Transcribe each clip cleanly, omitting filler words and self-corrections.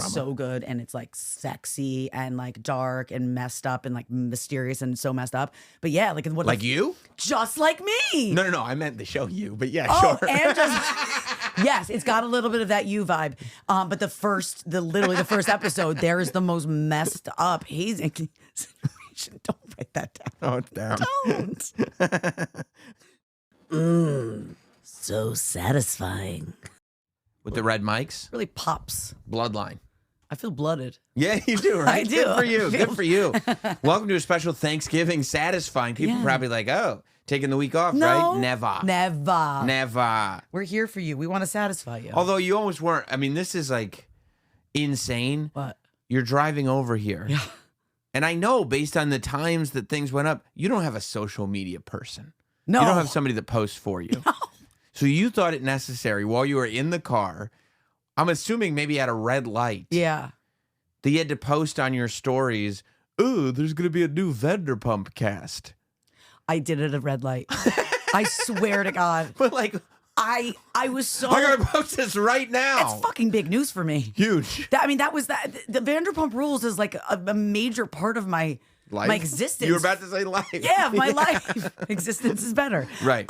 so good, and it's like sexy and like dark and messed up and like mysterious and so messed up. But yeah, like what? Like you? Just like me. No. I meant the show You, but yeah, Oh, sure. and yes, it's got a little bit of that You vibe. But literally the first episode, there is the most messed up hazing situation. Don't write that down. Oh, damn. Don't. So satisfying. With the red mics? Really pops. Bloodline. I feel blooded. Yeah, you do, right? I do. Good for you. Good for you. Welcome to a special Thanksgiving satisfying. People probably like, oh, taking the week off, No, right? Never. Never. We're here for you. We want to satisfy you. Although you almost weren't. I mean, this is like insane. What? You're driving over here. Yeah. And I know based on the times that things went up, you don't have a social media person. No. You don't have somebody that posts for you. No. So you thought it necessary while you were in the car, I'm assuming maybe at a red light. Yeah. That you had to post on your stories, oh, there's going to be a new Vanderpump cast. I did it at a red light. I swear to God. But like, I was so... I got to post this right now. It's fucking big news for me. Huge. That was that. The Vanderpump Rules is like a major part of my Life? my existence. You were about to say life. Yeah, my life. Existence is better. Right.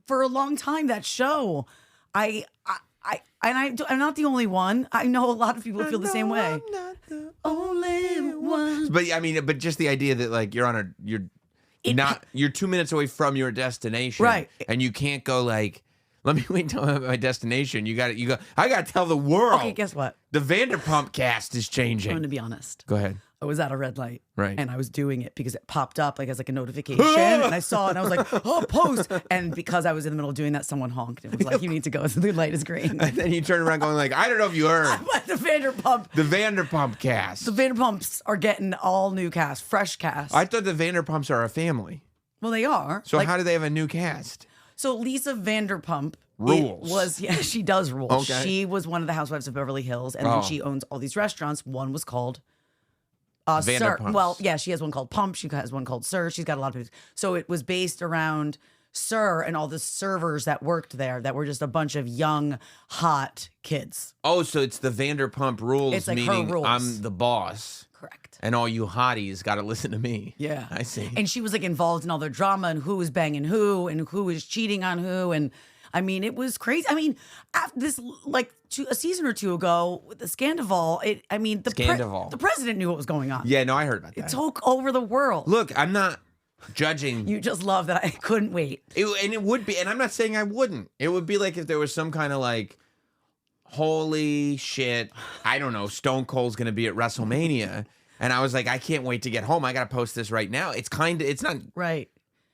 For a long time, that show, I'm not the only one. I know a lot of people feel the same way. I'm not the only one. But I mean, but just the idea that like you're 2 minutes away from your destination, right? And you can't go like, let me wait until I'm at my destination. You go. I got to tell the world. Okay, guess what? The Vanderpump cast is changing. I'm going to be honest. Go ahead. I was at a red light, right? And I was doing it because it popped up like as like a notification, and I saw it, and I was like, "Oh, post!" And because I was in the middle of doing that, someone honked. It was like, "You need to go. The light is green." And then you turn around going like, "I don't know if you heard." The Vanderpump. The Vanderpump cast. The Vanderpumps are getting all new cast, fresh cast. I thought the Vanderpumps are a family. Well, they are. So how do they have a new cast? So Lisa Vanderpump rules. She does rule. Okay. She was one of the housewives of Beverly Hills, and then she owns all these restaurants. One was called Sir. Well, yeah, she has one called Pump. She has one called Sir. She's got a lot of people. So it was based around Sir and all the servers that worked there that were just a bunch of young, hot kids. Oh, so it's the Vanderpump rules, it's like meaning her rules. I'm the boss. Correct. And all you hotties got to listen to me. Yeah. I see. And she was like involved in all their drama and who was banging who and who was cheating on who. And I mean, it was crazy. I mean, after this, like a season or two ago with the Scandival, the president knew what was going on. Yeah, no, I heard about that. It took over the world. Look, I'm not judging. You just love that I couldn't wait. It would be, and I'm not saying I wouldn't. It would be like if there was some kind of like, holy shit, I don't know, Stone Cold's going to be at WrestleMania. And I was like, I can't wait to get home. I got to post this right now. It's not right.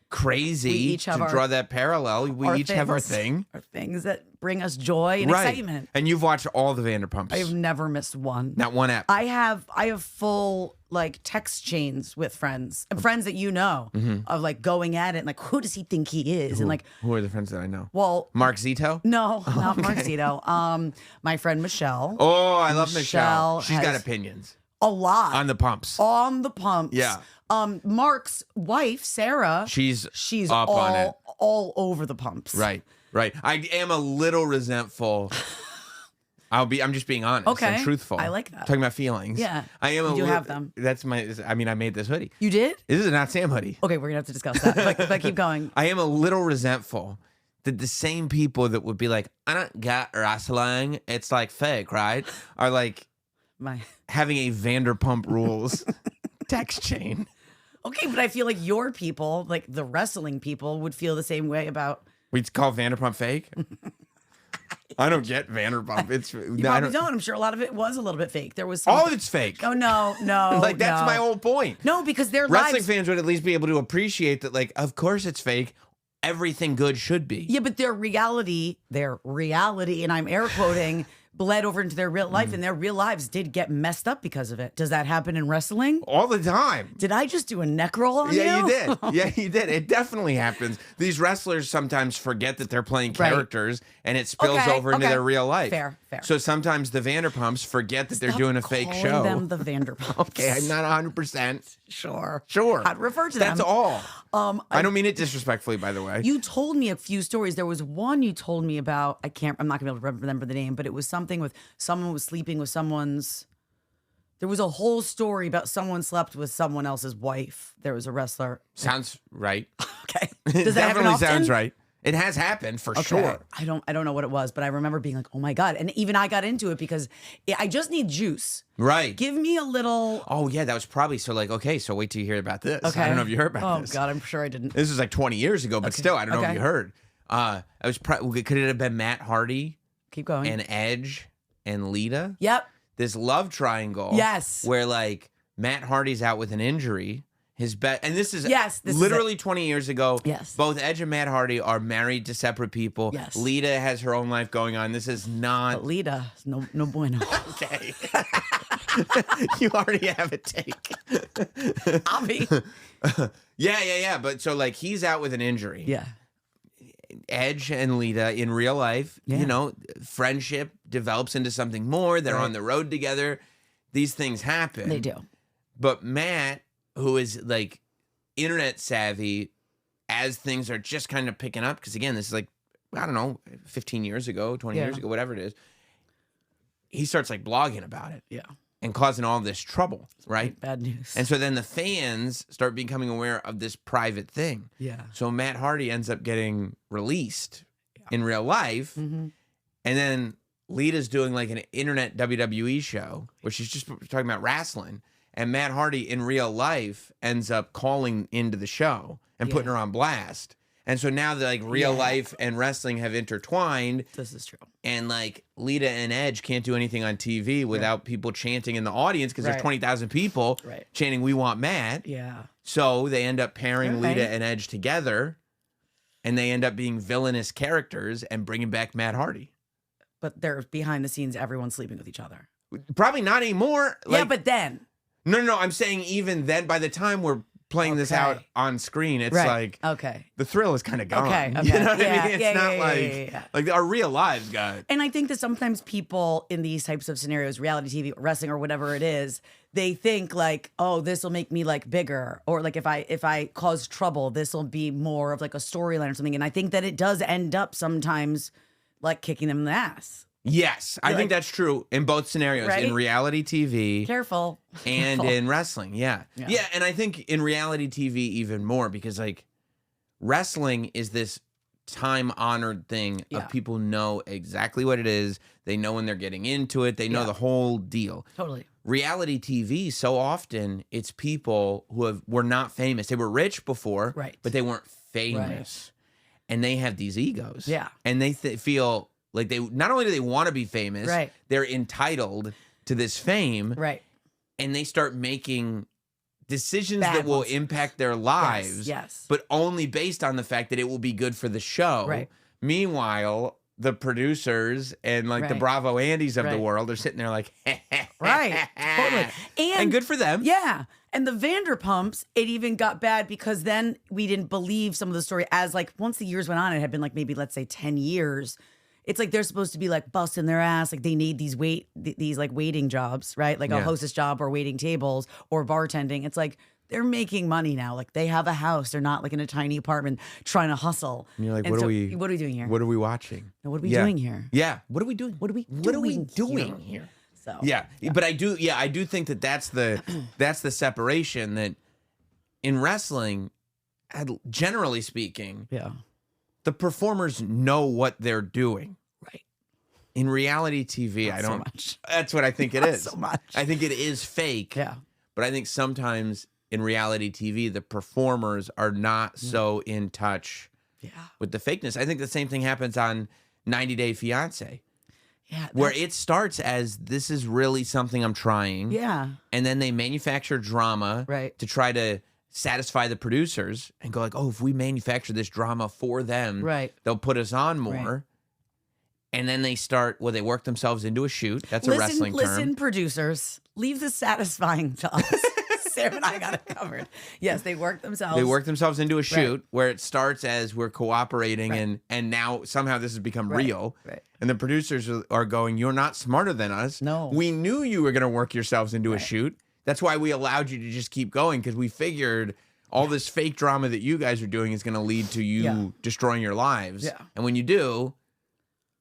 Crazy to draw that parallel. We each have our thing. Our things that bring us joy and excitement. And you've watched all the Vanderpumps. I've never missed one. Not one app. I have full like text chains with friends and friends that you know of like going at it and like who does he think he is and like who are the friends that I know? Well, Mark Zito? No, not Mark Zito. My friend Michelle. Oh, I love Michelle. She's got opinions. A lot on the pumps. On the pumps. Yeah. Mark's wife, Sarah. She's up on it. All over the pumps. Right. I am a little resentful. I'm just being honest. Okay. And truthful. I like that. Talking about feelings. Yeah. I am. You do have them. That's I made this hoodie. You did? This is a Not Sam hoodie. Okay, we're gonna have to discuss that. But keep going. I am a little resentful that the same people that would be like, I don't get wrestling, it's like fake, right? Are like having a Vanderpump Rules text chain. Okay, but I feel like your people, like the wrestling people, would feel the same way about. We'd call Vanderpump fake. I don't get Vanderpump. You probably don't. I'm sure a lot of it was a little bit fake. There was some. All of it's fake. Oh no. Like that's my whole point. No, because their wrestling fans would at least be able to appreciate that. Like, of course it's fake. Everything good should be. Yeah, but their reality, and I'm air quoting, bled over into their real life, and their real lives did get messed up because of it. Does that happen in wrestling? All the time. Did I just do a neck roll on you? Yeah, you did. Yeah, you did. It definitely happens. These wrestlers sometimes forget that they're playing characters, and it spills over into their real life. Fair. So sometimes the Vanderpumps forget that they're doing a fake show. Them the Vanderpumps. Okay, I'm not 100%. Sure. I'd refer to them. That's all. I don't mean it disrespectfully, by the way. You told me a few stories. There was one you told me about. I'm not gonna be able to remember the name, but it was something something with someone was sleeping with someone's. There was a whole story about someone slept with someone else's wife. There was a wrestler. Sounds right. Okay. It Does that happen definitely often? sounds right. It has happened for sure. I don't know what it was, but I remember being like, oh my God. And even I got into it because I just need juice. Right. Give me a little. Oh, yeah, that was probably so like, okay, so wait till you hear about this. Okay. I don't know if you heard about this. Oh, God, I'm sure I didn't. This was like 20 years ago, but still, I don't know if you heard. Could it have been Matt Hardy Keep going. and Edge and Lita? Yep. This love triangle. Yes. Where like Matt Hardy's out with an injury. And this is this literally is 20 years ago. Yes. Both Edge and Matt Hardy are married to separate people. Yes. Lita has her own life going on. This is not. But Lita, no bueno. Okay. You already have a take. Avi. Yeah. But so like he's out with an injury. Yeah. Edge and Lita in real life, Yeah. Friendship develops into something more. They're on the road together. These things happen. They do. But Matt, who is like internet savvy, as things are just kind of picking up, because again, this is like, I don't know, 15 years ago, 20 years ago, whatever it is, he starts like blogging about it. Yeah. And causing all this trouble, right? Bad news. And so then the fans start becoming aware of this private thing. Yeah. So Matt Hardy ends up getting released in real life. Mm-hmm. And then Lita's doing like an internet WWE show where she's just talking about wrestling. And Matt Hardy in real life ends up calling into the show and putting her on blast. And so now the like real life and wrestling have intertwined. This is true. And like Lita and Edge can't do anything on TV without people chanting in the audience because there's 20,000 people chanting, "We want Matt." Yeah. So they end up pairing Lita and Edge together, and they end up being villainous characters and bringing back Matt Hardy. But they're behind the scenes, everyone's sleeping with each other. Probably not anymore. Yeah, but then. No. I'm saying even then, by the time we're playing this out on screen, it's like the thrill is kind of gone. Okay. You know what I mean? It's not like our real lives got. And I think that sometimes people in these types of scenarios, reality TV, wrestling, or whatever it is, they think like, oh, this will make me like bigger, or like if I cause trouble, this will be more of like a storyline or something. And I think that it does end up sometimes like kicking them in the ass. Yes, I think that's true in both scenarios, in reality TV Careful. and in wrestling. Yeah. And I think in reality TV even more because like wrestling is this time-honored thing of people know exactly what it is. They know when they're getting into it. They know the whole deal. Totally. Reality TV, so often it's people who were not famous. They were rich before, but they weren't famous. And they have these egos. Yeah. And they feel like they not only do they want to be famous, they're entitled to this fame. Right. And they start making decisions that will impact their lives. Yes. But only based on the fact that it will be good for the show. Right. Meanwhile, the producers and like the Bravo Andys of the world are sitting there like, right. Totally. And good for them. Yeah. And the Vanderpumps, it even got bad because then we didn't believe some of the story as like once the years went on, it had been like maybe let's say 10 years. It's like they're supposed to be like busting their ass, like they need these like waiting jobs, right? Like a hostess job or waiting tables or bartending. It's like they're making money now. Like they have a house. They're not like in a tiny apartment trying to hustle. And you're like, what are we doing here? What are we watching? What are we doing here? Yeah. What are we doing? What are we doing here? So but I do think that that's the separation that in wrestling, generally speaking, the performers know what they're doing. Right. In reality TV, Not I don't. So much. That's what I think it Not is. So much. I think it is fake. Yeah. But I think sometimes in reality TV, the performers are not so in touch with the fakeness. I think the same thing happens on 90 Day Fiancé. Yeah. Where it starts as this is really something I'm trying. Yeah. And then they manufacture drama to try to satisfy the producers and go like, oh, if we manufacture this drama for them, they'll put us on more. Right. And then they work themselves into a shoot. That's a wrestling term. Listen, producers, leave the satisfying to us. Sam and I got it covered. Yes, they work themselves. They work themselves into a shoot where it starts as we're cooperating and now somehow this has become real. Right. And the producers are going, you're not smarter than us. No. We knew you were going to work yourselves into a shoot. That's why we allowed you to just keep going because we figured all this fake drama that you guys are doing is going to lead to you destroying your lives. Yeah. And when you do,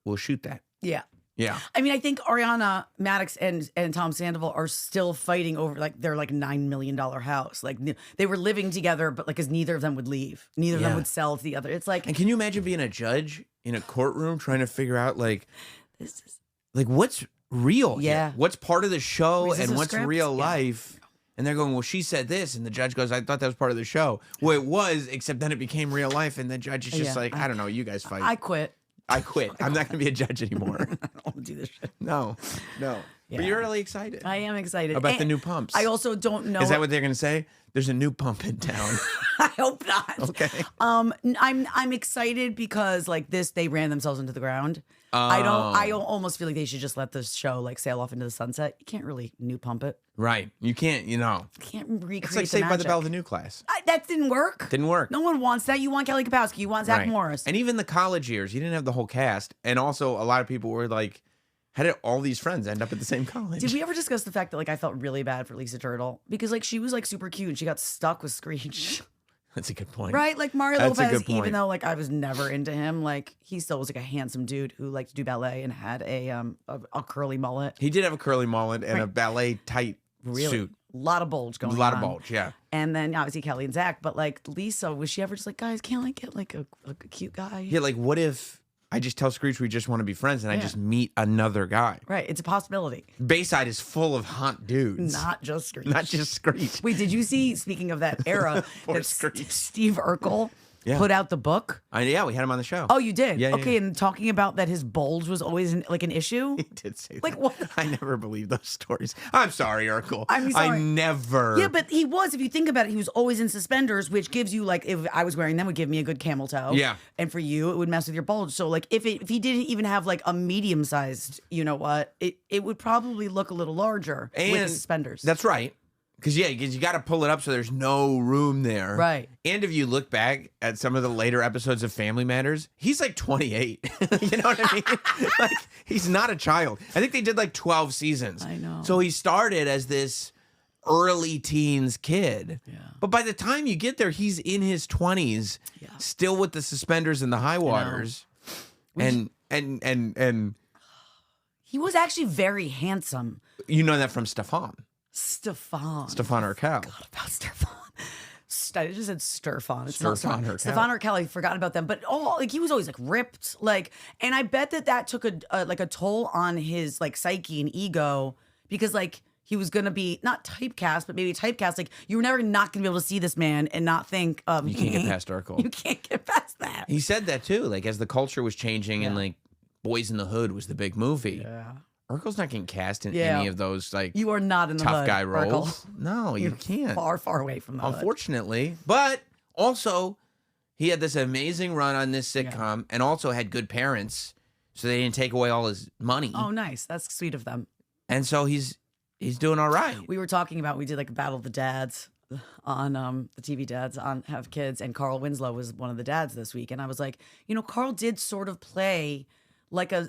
we'll shoot that. Yeah. Yeah. I mean, I think Ariana Madix and Tom Sandoval are still fighting over like their like $9 million house. Like they were living together, but like, because neither of them would leave. Neither of them would sell to the other. It's like, and can you imagine being a judge in a courtroom trying to figure out like, this is like what's real? Yeah. Here? What's part of the show Is this and a what's script? real Yeah. life? And they're going, well, she said this, and the judge goes, I thought that was part of the show. Well, it was, except then it became real life, and the judge is just Yeah. like, I don't know, you guys fight. I quit. I quit. I'm not going to be a judge anymore. I don't want to do this shit. No. Yeah. But you're really excited I am excited about And the new pumps. I also don't know. Is that what they're going to say? There's a new pump in town. I hope not. Okay. I'm excited because like this, they ran themselves into the ground. I almost feel like they should just let this show like sail off into the sunset. You can't really new pump it. Right. You can't, Can't recreate It's like the Saved by the magic. Bell, the new class. That didn't work. Didn't work. No one wants that. You want Kelly Kapowski. You want Zach Right. Morris. And even the college years, you didn't have the whole cast. And also, a lot of people were like, how did all these friends end up at the same college? Did we ever discuss the fact that like I felt really bad for Lisa Turtle because like she was like super cute and she got stuck with Screech, That's a good point. right? Like Mario That's a Lopez, good point. even though like I was never into him, like he still was like a handsome dude who liked to do ballet and had a curly mullet. He did have a curly mullet and a Right. ballet tight suit. A lot of bulge going A on. lot of bulge, yeah. And then obviously Kelly and Zach, but like Lisa, was she ever just like, guys, can't I get like a cute guy? Yeah, like what if I just tell Screech we just want to be friends and I Yeah. just meet another guy? Right, it's a possibility. Bayside is full of hot dudes. Not just Screech. Not just Screech. Wait, did you see, speaking of that era, Poor that Screech. Steve Urkel Yeah. put out the book? Yeah, we had him on the show. Oh, you did? Yeah, yeah, okay, yeah. and talking about that his bulge was always like an issue? He did say Like, that. what? I never believed those stories. I'm sorry, Urkel. I'm sorry. I never. Yeah, but he was, if you think about it, he was always in suspenders, which gives you, like, if I was wearing them, would give me a good camel toe. Yeah. And for you, it would mess with your bulge. So, like, if he didn't even have, like, a medium-sized, you know what, it would probably look a little larger with the suspenders. That's right. Because you got to pull it up so there's no room there. Right. And if you look back at some of the later episodes of Family Matters, he's like 28. You know what I mean? Like, he's not a child. I think they did like 12 seasons. I know. So he started as this early teens kid. Yeah. But by the time you get there, he's in his 20s, Yeah. still with the suspenders and the high waters. And He was actually very handsome. you know that from Stefan Stefan. Urkel. About Stefan. I just said Sturfon. It's not Stefan Stefan. Urkel. Stefan Urkel. I forgot about them, but like he was always like ripped, like, and I bet that took a toll on his like psyche and ego because like he was gonna be not typecast, but maybe typecast. Like you were never not gonna be able to see this man and not think You can't get past Urkel. You can't get past that. He said that too, like as the culture was changing and Yeah. like Boys in the Hood was the big movie. Yeah. Urkel's not getting cast in Yeah. any of those like You are not in the tough hood, guy Urkel. roles. No, you You're can't. Far, far away from the hood. Unfortunately. But also, he had this amazing run on this sitcom and also had good parents, so they didn't take away all his money. Oh, nice. That's sweet of them. And so he's doing all right. We were talking about, we did like a battle of the dads on the TV dads on Have Kids, and Carl Winslow was one of the dads this week. And I was like, Carl did sort of play like a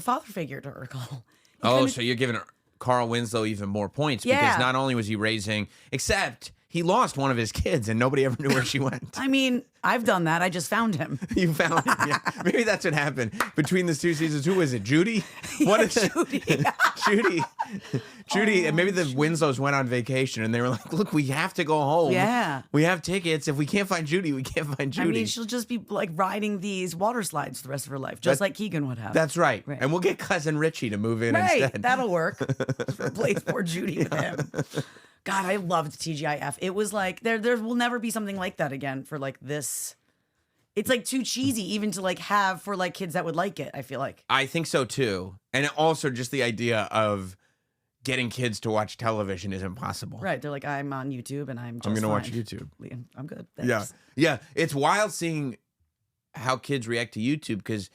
father figure to Urkel. So you're giving Carl Winslow even more points because Yeah. not only was he raising, except he lost one of his kids and nobody ever knew where she went. I mean, I've done that. I just found him. You found it. Yeah. Maybe that's what happened between the two seasons. Who was it? Judy? Judy. Judy. And maybe the Winslows went on vacation and they were like, look, we have to go home. Yeah. We have tickets. If we can't find Judy, we can't find Judy. I mean, she'll just be like riding these water slides for the rest of her life, just like Keegan would have. That's right. Right. And we'll get cousin Richie to move in right. instead. That'll work. Just replace poor Judy with him. God, I loved TGIF. It was like there will never be something like that again for like this. It's like too cheesy even to like have for like kids that would like it, I feel like. I think so too. And also just the idea of getting kids to watch television is impossible. Right. They're like, I'm on YouTube and I'm just I'm going to watch fine. YouTube. Liam, I'm good. Yeah. Thanks. Yeah. It's wild seeing how kids react to YouTube because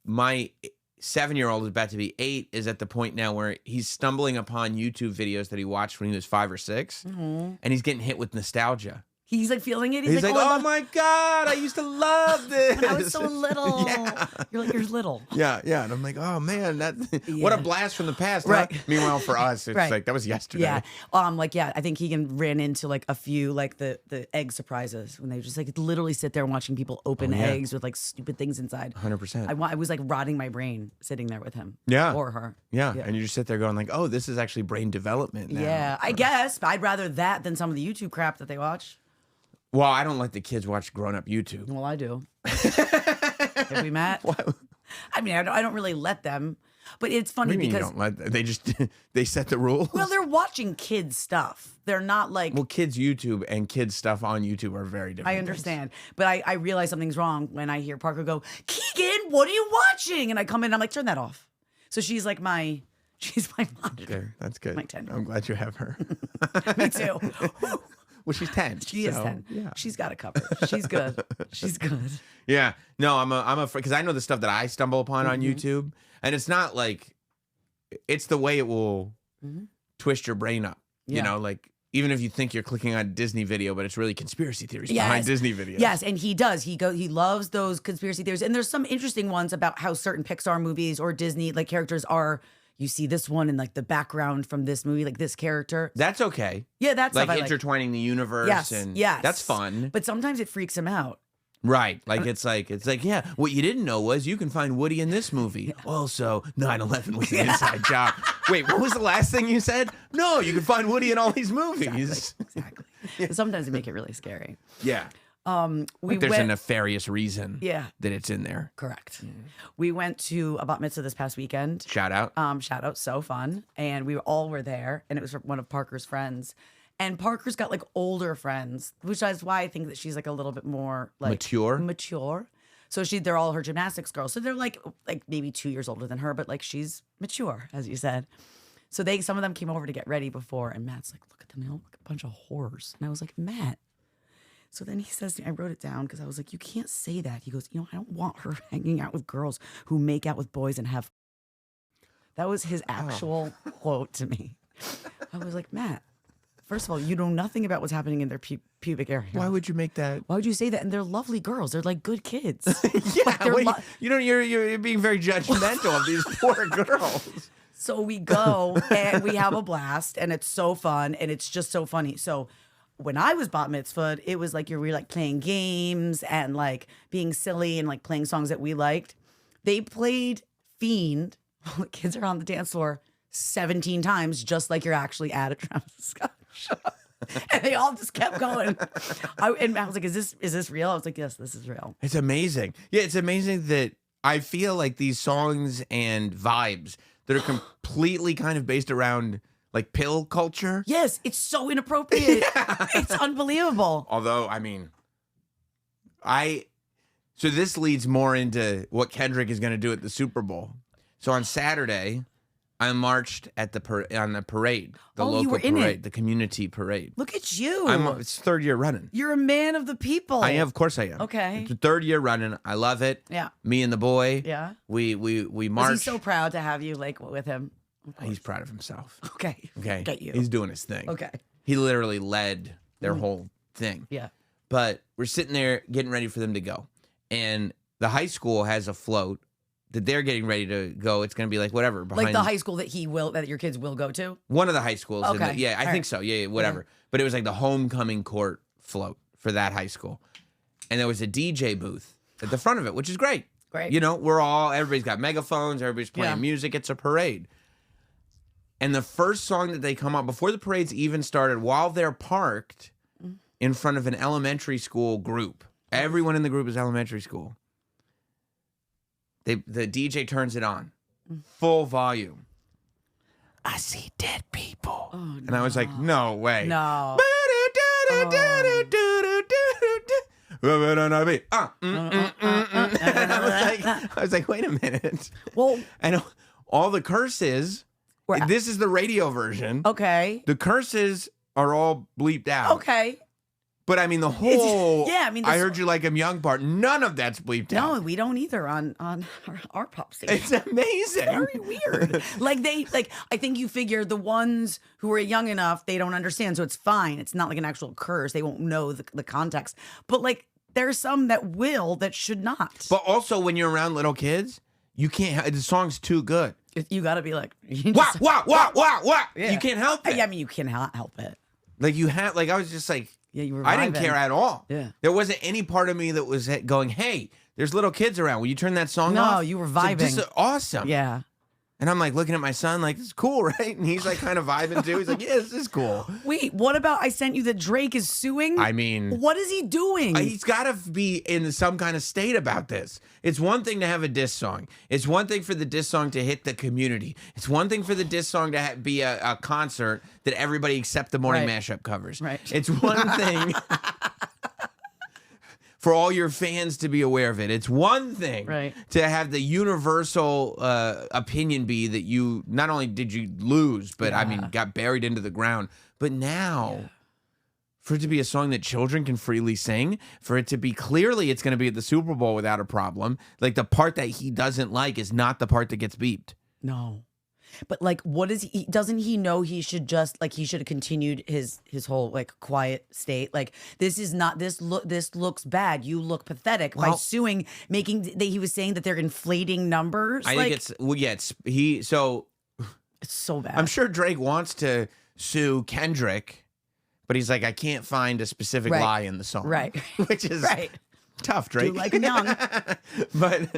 my 7-year-old is about to be 8 is at the point now where he's stumbling upon YouTube videos that he watched when he was 5 or 6 Mm-hmm. and he's getting hit with nostalgia. He's like feeling it. He's like, oh my God, I used to love this. I was so little. Yeah. You're little. Yeah. And I'm like, oh man, what a blast from the past. Right. Huh? Meanwhile, for us, it's like, that was yesterday. Yeah. I think Keegan ran into like a few like the egg surprises when they just like literally sit there watching people open eggs with like stupid things inside. 100%. I was like rotting my brain sitting there with him. Yeah. Or her. Yeah. And you just sit there going like, oh, this is actually brain development now. Yeah. I guess. But I'd rather that than some of the YouTube crap that they watch. Well, I don't let the kids watch grown-up YouTube. Well, I do. Have we met? What? I mean, I don't really let them, but it's funny because you don't they just they set the rules. Well, they're watching kids stuff. They're not like kids YouTube and kids stuff on YouTube are very different. I understand, but I realize something's wrong when I hear Parker go, "Keegan, what are you watching?" And I come in, and I'm like, "Turn that off." So she's my monitor. Okay, that's good. My 10. I'm glad you have her. Me too. Well, she's 10. She is 10. Yeah. She's got it covered. She's good. She's good. Yeah. No, I'm afraid because I know the stuff that I stumble upon on YouTube, and it's not like it's the way it will twist your brain up. Yeah. You know, like even if you think you're clicking on a Disney video, but it's really conspiracy theories behind Disney videos. Yes, and he does. He loves those conspiracy theories, and there's some interesting ones about how certain Pixar movies or Disney like characters are. You see this one in like the background from this movie, like this character. That's okay. Yeah, that's like intertwining the universe. Yes, that's fun. But sometimes it freaks him out. Right. Like it's like, yeah, what you didn't know was you can find Woody in this movie. Also, 9/11 was an inside job. Wait, what was the last thing you said? No, you can find Woody in all these movies. Exactly. But sometimes it make it really scary. Yeah. There's a nefarious reason that it's in there. Correct. We went to a bat mitzvah this past weekend. Shout out. Shout out. So fun. And we all were there. And it was one of Parker's friends. And Parker's got like older friends, which is why I think that she's like a little bit more like mature. So they're all her gymnastics girls. So they're like maybe 2 years older than her, but like she's mature, as you said. So some of them came over to get ready before. And Matt's like, look at them. They all look like a bunch of whores. And I was like, Matt. So then he says to me, I wrote it down because I was like, you can't say that. He goes, I don't want her hanging out with girls who make out with boys and have. That was his actual quote to me. I was like, Matt, first of all, you know nothing about what's happening in their pubic area. Why would you make that? Why would you say that? And they're lovely girls. They're like good kids. You're being very judgmental of these poor girls. So we go and we have a blast and it's so fun and it's just so funny. So when I was bat mitzvahed, it was like we're like playing games and like being silly and like playing songs that we liked. They played Fiend while the kids are on the dance floor 17 times, just like you're actually at a Travis Scott show. And they all just kept going. And I was like, is this real? I was like, yes, this is real. It's amazing. Yeah, it's amazing that I feel like these songs and vibes that are completely kind of based around like pill culture. Yes, it's so inappropriate. It's unbelievable. Although, I mean, so this leads more into what Kendrick is going to do at the Super Bowl. So on Saturday, I marched at on the parade, the local you were in parade, it. the community parade. Look at you. It's third year running. You're a man of the people. I am, of course I am. Okay. It's the third year running. I love it. Yeah. Me and the boy. Yeah. We marched. He's so proud to have you like with him. He's proud of himself. Okay. Get you. He's doing his thing. Okay. He literally led their whole thing. Yeah. But we're sitting there getting ready for them to go. And the high school has a float that they're getting ready to go. It's going to be like whatever. Like the high school that your kids will go to? One of the high schools. Okay. I think so. Yeah, whatever. Yeah. But it was like the homecoming court float for that high school. And there was a DJ booth at the front of it, which is great. Great. You know, everybody's got megaphones. Everybody's playing music. It's a parade. And the first song that they come on, before the parade's even started, while they're parked in front of an elementary school group, everyone in the group is elementary school, the DJ turns it on, full volume. I see dead people. Oh, no. And I was like, no way. No. I was like, wait a minute. Well, and all the curses... This is the radio version. Okay. The curses are all bleeped out. Okay. But I mean, the whole I heard you like him young part, none of that's bleeped out. No, we don't either on our pop station. It's amazing. Very weird. I think you figure the ones who are young enough, they don't understand, so it's fine. It's not like an actual curse. They won't know the context. But like, there's some that should not. But also, when you're around little kids, you can't. The song's too good. You got to be like, wow. Yeah. You can't help it. Yeah, I mean, you cannot help it. Like you have. Like I was just like. Yeah, you were. I didn't care at all. Yeah. There wasn't any part of me that was going, hey, there's little kids around. Will you turn that song off? No, you were vibing. Like, this is awesome. Yeah. And I'm like looking at my son, like, this is cool, right? And he's like kind of vibing too. He's like, yeah, this is cool. Wait, what about I sent you that Drake is suing? I mean, what is he doing? He's got to be in some kind of state about this. It's one thing to have a diss song. It's one thing for the diss song to hit the community. It's one thing for the diss song to be a concert that everybody except the morning mashup covers. Right. It's one thing. For all your fans to be aware of it. It's one thing to have the universal opinion be that you, not only did you lose, but I mean, got buried into the ground. But now, for it to be a song that children can freely sing, for it to be clearly it's going to be at the Super Bowl without a problem, like the part that he doesn't like is not the part that gets beeped. No. But like, what is he? Doesn't he know he should just he should have continued his whole like quiet state? Like, this is not this looks bad. You look pathetic by suing, he was saying that they're inflating numbers. I think it's so bad. I'm sure Drake wants to sue Kendrick, but he's like, I can't find a specific lie in the song, right? Which is tough, Drake. Do like him young, but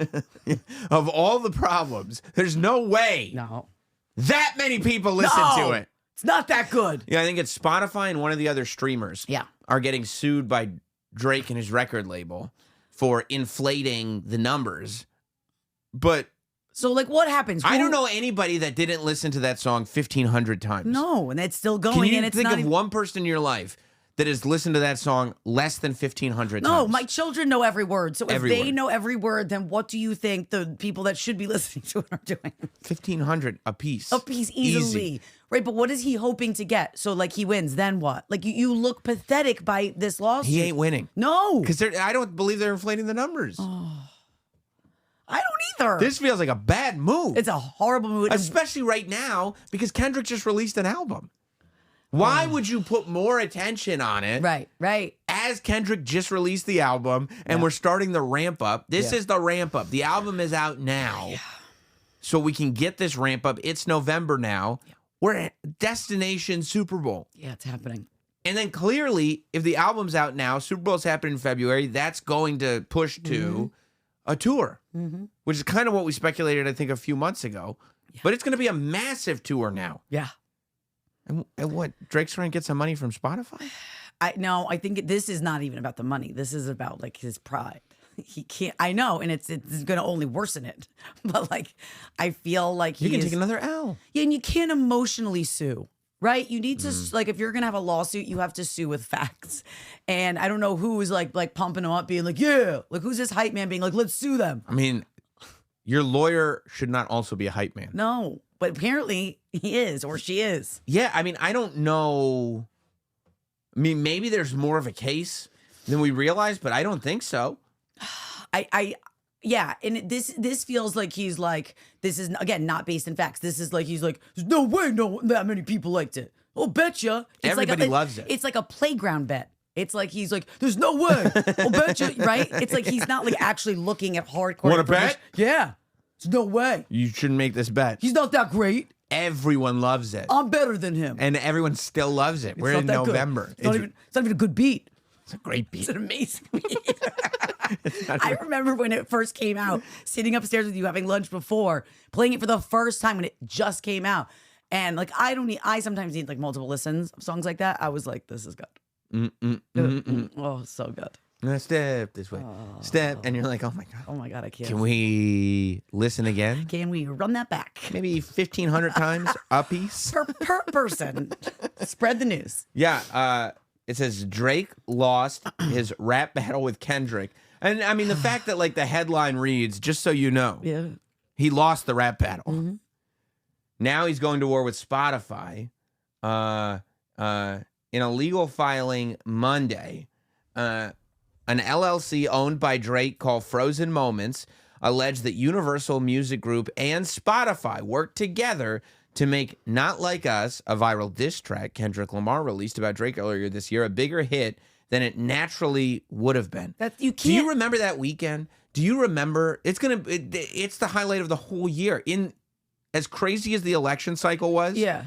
of all the problems, there's no way. No. That many people listen to it. It's not that good. Yeah, I think it's Spotify and one of the other streamers are getting sued by Drake and his record label for inflating the numbers. But so like what happens? I don't know anybody that didn't listen to that song 1,500 times. No, and it's still going. Can you think of one person in your life that has listened to that song less than 1,500 times? No, my children know every word. So if they word. know every word, then what do you think the people that should be listening to it are doing? 1,500 a piece. A piece easily. Easy. Right, but what is he hoping to get? So like he wins, then what? Like you look pathetic by this lawsuit. He ain't winning. No. Because I don't believe they're inflating the numbers. Oh. I don't either. This feels like a bad move. It's a horrible move. Especially right now because Kendrick just released an album. Why would you put more attention on it? Right. As Kendrick just released the album and we're starting the ramp up. This is the ramp up. The album is out now. Yeah. So we can get this ramp up. It's November now. Yeah. We're at destination Super Bowl. Yeah, it's happening. And then clearly, if the album's out now, Super Bowl's happening in February, that's going to push to a tour, which is kind of what we speculated, I think, a few months ago. Yeah. But it's going to be a massive tour now. Yeah. And what, Drake's trying to get some money from Spotify? I think this is not even about the money. This is about like his pride. He can't, I know, and it's going to only worsen it. But like, I feel like you can take another L. Yeah, and you can't emotionally sue, right? You need to, like, if you're going to have a lawsuit, you have to sue with facts. And I don't know who is like pumping him up, being like, yeah, like who's this hype man being like, let's sue them. I mean, your lawyer should not also be a hype man. No. But apparently he is, or she is. Yeah, I mean, I don't know. I mean, maybe there's more of a case than we realize, but I don't think so. Yeah, and this feels like he's like, this is, again, not based in facts. This is like, he's like, there's no way that many people liked it. Oh, betcha. Everybody loves it. It's like a playground bet. It's like he's like, there's no way. Oh, betcha, right? It's like he's not like actually looking at hardcore. Want to bet? Yeah. There's no way. You shouldn't make this bet. He's not that great. Everyone loves it. I'm better than him. And everyone still loves it. We're in November. It's not even a good beat. It's a great beat. It's an amazing beat. I remember when it first came out, sitting upstairs with you having lunch before, playing it for the first time when it just came out. And like, I sometimes need like multiple listens of songs like that. I was like, this is good. Oh, so good. Step this way. Step. And you're like, oh my God. Oh my God, I can't. Can we listen again? Can we run that back? Maybe 1,500 times a piece? Per person. Spread the news. Yeah. It says Drake lost his rap battle with Kendrick. And I mean, the fact that like the headline reads, just so you know, he lost the rap battle. Now he's going to war with Spotify in a legal filing Monday. an LLC owned by Drake called Frozen Moments alleged that Universal Music Group and Spotify worked together to make Not Like Us, a viral diss track Kendrick Lamar released about Drake earlier this year, a bigger hit than it naturally would have been. You can't. Do you remember that weekend? Do you remember? It's the highlight of the whole year. In as crazy as the election cycle was, yeah,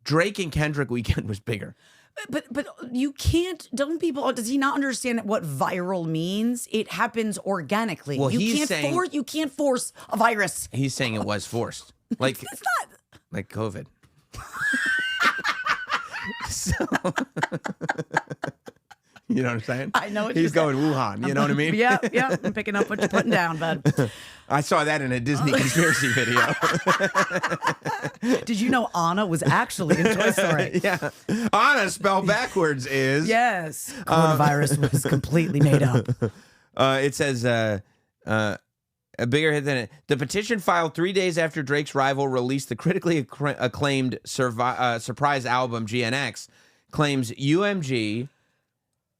Drake and Kendrick weekend was bigger. But you can't. Don't people? Does he not understand what viral means? It happens organically. Well, you can't force a virus. He's saying it was forced, like it's not like COVID. So, you know what I'm saying? I know what he's going Wuhan. You know what I mean? Yeah. I'm picking up what you're putting down, bud. I saw that in a Disney conspiracy video. Did you know Anna was actually in Toy Story? Yeah. Anna spelled backwards is. Yes. Coronavirus was completely made up. It says a bigger hit than it. The petition filed 3 days after Drake's rival released the critically acclaimed surprise album GNX claims UMG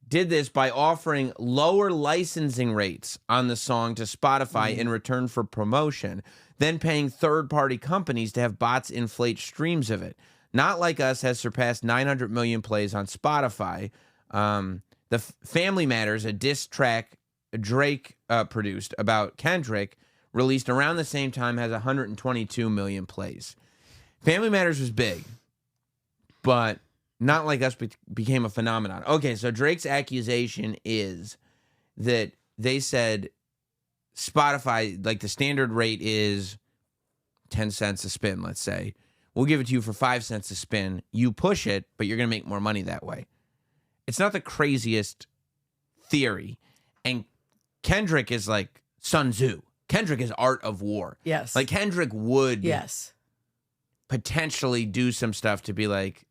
did this by offering lower licensing rates on the song to Spotify in return for promotion, then paying third-party companies to have bots inflate streams of it. Not Like Us has surpassed 900 million plays on Spotify. The Family Matters, a diss track Drake produced about Kendrick, released around the same time, has 122 million plays. Family Matters was big, but Not Like Us became a phenomenon. Okay, so Drake's accusation is that they said Spotify, like the standard rate is 10 cents a spin, let's say. We'll give it to you for 5 cents a spin. You push it, but you're going to make more money that way. It's not the craziest theory. And Kendrick is like Sun Tzu. Kendrick is art of war. Yes. Like Kendrick would potentially do some stuff to be like,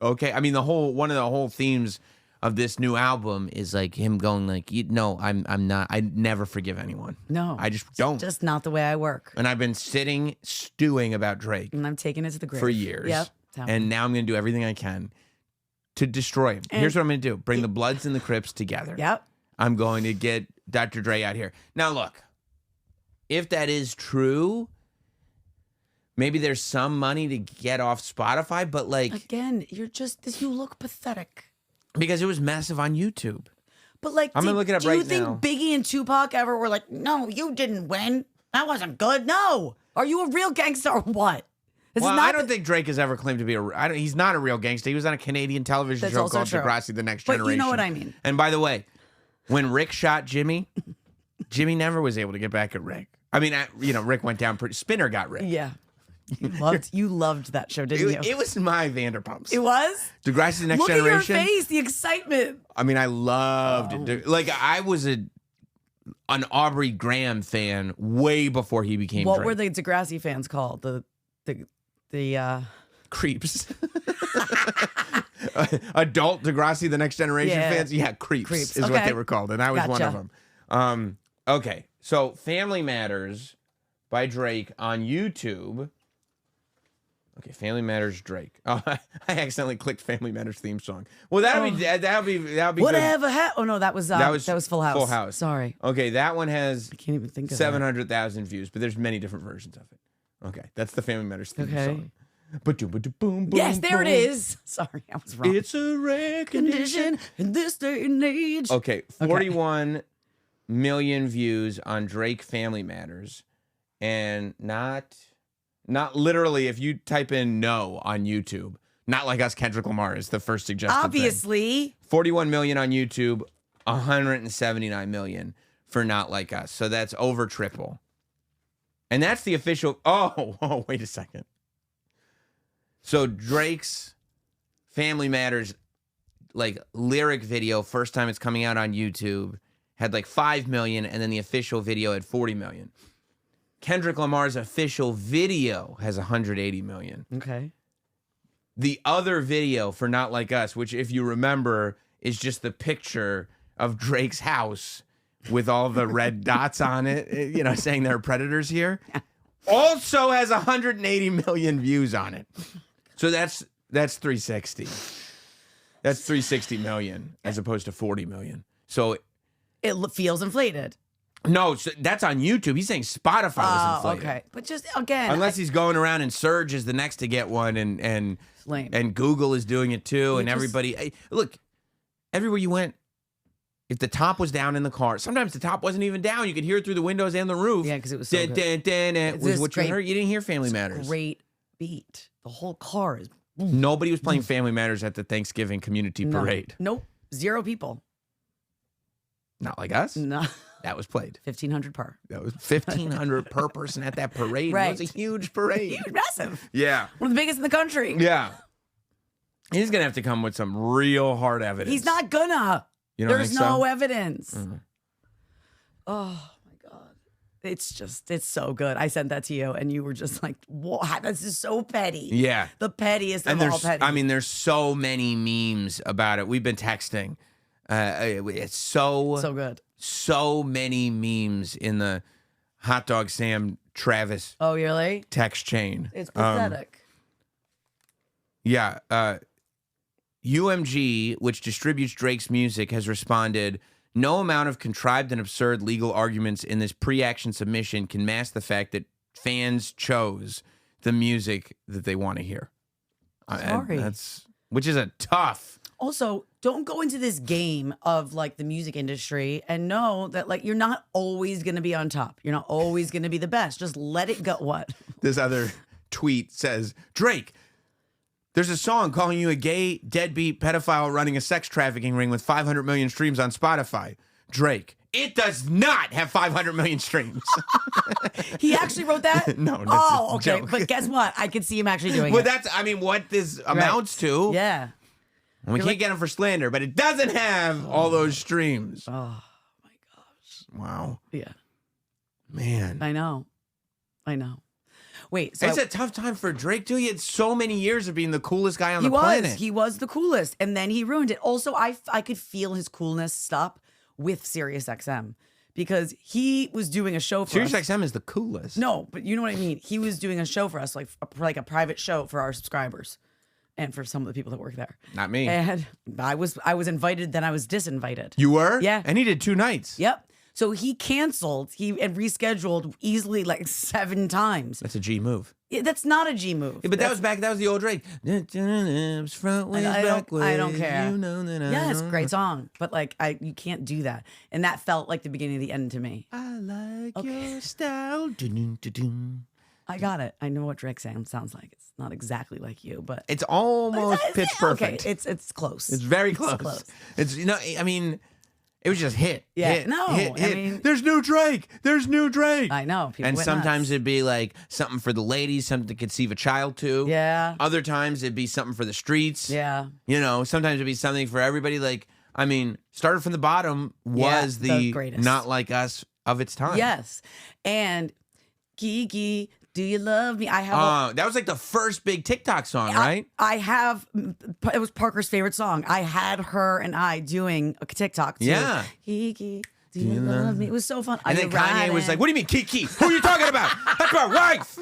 okay. I mean, one of the whole themes of this new album is like him going like, no, I'm not. I never forgive anyone. No, I just don't. It's just not the way I work. And I've been stewing about Drake, and I'm taking it to the grave for years. Yep. And now I'm going to do everything I can to destroy him. Here's what I'm going to do: bring the Bloods and the Crips together. Yep. I'm going to get Dr. Dre out here. Now, look, if that is true, maybe there's some money to get off Spotify, but like... Again, you look pathetic. Because it was massive on YouTube. But like, I'm going to look it up right now. Do you think Biggie and Tupac ever were like, no, you didn't win. That wasn't good. No. Are you a real gangster or what? I don't think Drake has ever claimed to be he's not a real gangster. He was on a Canadian television show called Degrassi, The Next Generation. But you know what I mean. And by the way, when Rick shot Jimmy, Jimmy never was able to get back at Rick. I mean, Rick went down pretty... Spinner got Rick. Yeah. You loved that show, didn't you? It was my Vanderpumps. It was? Degrassi, The Next Generation. Look at your face, the excitement. I mean, I loved it. Like, I was an Aubrey Graham fan way before he became What Drake. were the Degrassi fans called? The creeps. Adult Degrassi, The Next Generation fans? Yeah, creeps is what they were called. And I was one of them. Okay, so Family Matters by Drake on YouTube. Okay, Family Matters Drake. Oh, I accidentally clicked Family Matters theme song. Well, that'll be whatever happened. Oh no, that was Full House. Full House. Sorry. Okay, that one has I can't even think of 700,000 views, but there's many different versions of it. Okay, that's the Family Matters theme song. Yes, there it is. Sorry, I was wrong. It's a rare condition in this day and age. Okay, 41 million views on Drake Family Matters, and not literally. If you type in "no" on YouTube, Not Like Us, Kendrick Lamar is the first suggested Obviously. thing. 41 million on YouTube, 179 million for Not Like Us. So that's over triple. And that's the official. Oh, wait a second. So Drake's Family Matters, like lyric video, first time it's coming out on YouTube, had like 5 million, and then the official video had 40 million. Kendrick Lamar's official video has 180 million. Okay. The other video for Not Like Us, which if you remember, is just the picture of Drake's house with all the red dots on it, saying there are predators here, also has 180 million views on it. So that's 360. That's 360 million as opposed to 40 million. So it feels inflated. No, so that's on YouTube. He's saying Spotify was inflated. Okay. But just, again. Unless he's going around and Surge is the next to get one and Google is doing it too. And everybody, look, everywhere you went, if the top was down in the car, sometimes the top wasn't even down. You could hear it through the windows and the roof. Yeah, because it was so good. It was what you heard. You didn't hear Family Matters. Great beat. The whole car is. Nobody was playing Family Matters at the Thanksgiving community parade. Nope. 0 people. Not like us. No. That was played. 1,500 per. That was 1,500 per person at that parade. Right. It was a huge parade. Huge, massive. Yeah. One of the biggest in the country. Yeah. He's going to have to come with some real hard evidence. He's not gonna. There's no evidence. Mm-hmm. Oh, my God. It's so good. I sent that to you, and you were just like, "What? This is so petty." Yeah. The pettiest of all petty. I mean, there's so many memes about it. We've been texting. It's so good. So many memes in the Hot Dog Sam Travis really? text chain. It's pathetic. Yeah. UMG, which distributes Drake's music, has responded, no amount of contrived and absurd legal arguments in this pre-action submission can mask the fact that fans chose the music that they want to hear. Sorry. Which is a tough. Also, don't go into this game of like the music industry and know that like you're not always going to be on top. You're not always going to be the best. Just let it go. What? This other tweet says, Drake, there's a song calling you a gay, deadbeat pedophile running a sex trafficking ring with 500 million streams on Spotify. Drake, it does not have 500 million streams. He actually wrote that? No. Oh, okay. Joke. But guess what? I could see him actually doing it. Well, that's, what this amounts to. Yeah. We can't get him for slander, but it doesn't have all those streams. Oh, my gosh. Wow. Yeah. Man. I know. Wait. So it's a tough time for Drake, too. He had so many years of being the coolest guy on the planet. He was the coolest, and then he ruined it. Also, I could feel his coolness stop with SiriusXM because he was doing a show for us. SiriusXM is the coolest. No, but you know what I mean. He was doing a show for us, like a private show for our subscribers. And for some of the people that work there. Not me. And I was invited, then I was disinvited. You were? Yeah. And he did 2 nights. Yep. So he canceled, and rescheduled easily like 7 times. That's a G move. Yeah, that's not a G move. Yeah, but that was the old Drake. Front ways, back ways. I don't care. You know that yes, great song. But like you can't do that. And that felt like the beginning of the end to me. I like your style. I got it. I know what Drake sounds like. It's not exactly like you, but it's almost pitch perfect. Okay, it's close. It's very close. It's it was just hit. Yeah. Hit, no. hit. I mean, there's new Drake. There's new Drake. I know. People and went sometimes nuts. it'd be like something for the ladies, something to conceive a child to. Yeah. Other times it'd be something for the streets. Yeah. Sometimes it'd be something for everybody. Like, Started from the Bottom was the greatest. Not Like Us of its time. Yes. And Kiki, do you love me? I have. That was like the first big TikTok song, right? I have. It was Parker's favorite song. I had her and I doing a TikTok too. Yeah. Kiki, do you love me? It was so fun. And then Kanye was like, "What do you mean, Kiki? Who are you talking about? That's my wife."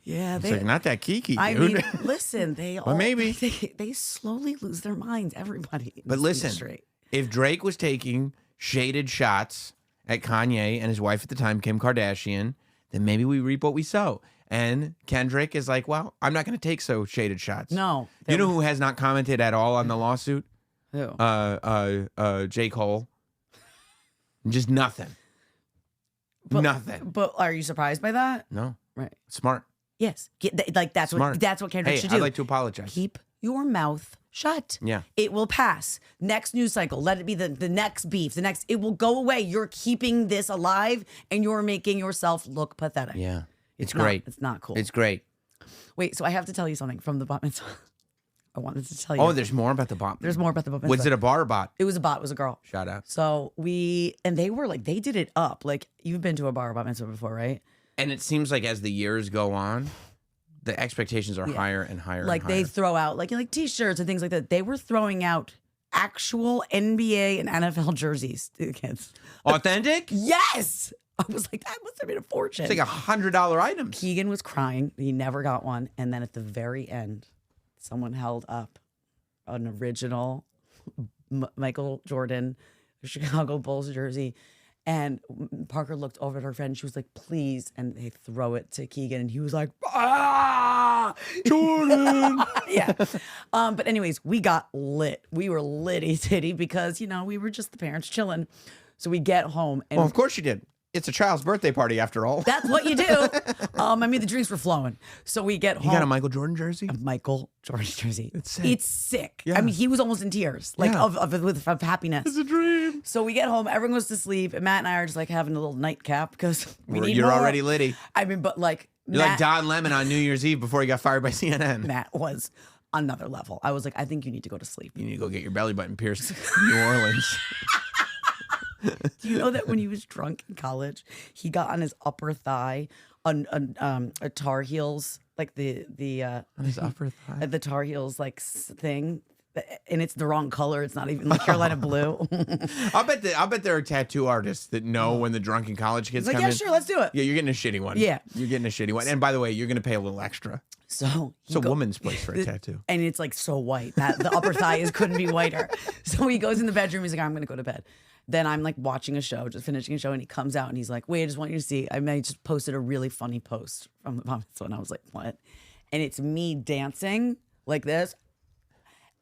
Yeah, it's like not that Kiki, dude. I mean, listen, maybe they slowly lose their minds. Everybody. But listen, if Drake was taking shaded shots at Kanye and his wife at the time, Kim Kardashian, then maybe we reap what we sow. And Kendrick is like, well, I'm not going to take so shaded shots. No. You know who has not commented at all on the lawsuit? Who? J. Cole. Just nothing. Nothing. But are you surprised by that? No. Right. Smart. Yes. That's Smart. what Kendrick should do. I'd like to apologize. Keep your mouth shut. Yeah. It will pass. Next news cycle. Let it be the next beef. It will go away. You're keeping this alive and you're making yourself look pathetic. Yeah. It's great. It's not cool. It's great. Wait, so I have to tell you something from the bat mitzvah. I wanted to tell you. Oh, there's more about the bot. There's more about the bat mitzvah. Was it a bar or bot? It was a bot. It was a girl. Shout out. So they were like, they did it up. Like, you've been to a bar or bat mitzvah before, right? And it seems like as the years go on, the expectations are higher and higher. Like and higher. they throw out like T-shirts and things like that. They were throwing out actual NBA and NFL jerseys to the kids. Authentic? Yes. I was like, that must have been a fortune. It's like $100 items. Keegan was crying. He never got one. And then at the very end, someone held up an original Michael Jordan Chicago Bulls jersey. And Parker looked over at her friend. She was like, please. And they throw it to Keegan. And he was like, ah, Jordan. Yeah. But anyways, we got lit. We were litty titty because, we were just the parents chilling. So we get home. And well, of course you did. It's a child's birthday party after all. That's what you do. The drinks were flowing. So we get home. You got a Michael Jordan jersey? A Michael Jordan jersey. It's sick. Yeah. He was almost in tears, of happiness. It's a dream. So we get home, everyone goes to sleep, and Matt and I are just like having a little nightcap because you're more. Already litty. But like you're like Don Lemon on New Year's Eve before he got fired by CNN. Matt was another level. I was like, I think you need to go to sleep. You need to go get your belly button pierced in New Orleans. Do you know that when he was drunk in college, he got on his upper thigh a Tar Heels, like the on his upper thigh, the Tar Heels thing, and it's the wrong color. It's not even like Carolina blue. I'll bet there are tattoo artists that know when the drunken college kids come in. Yeah, sure, let's do it. Yeah, you're getting a shitty one. Yeah, you're getting a shitty one. And by the way, you're gonna pay a little extra. So it's a woman's place for a tattoo, and it's like so white that the upper thigh couldn't be whiter. So he goes in the bedroom. He's like, I'm gonna go to bed. Then I'm like watching a show, just finishing a show, and he comes out and he's like, wait, I just want you to see. I just posted a really funny post from the Bar Mitzvah, and I was like, what? And it's me dancing like this,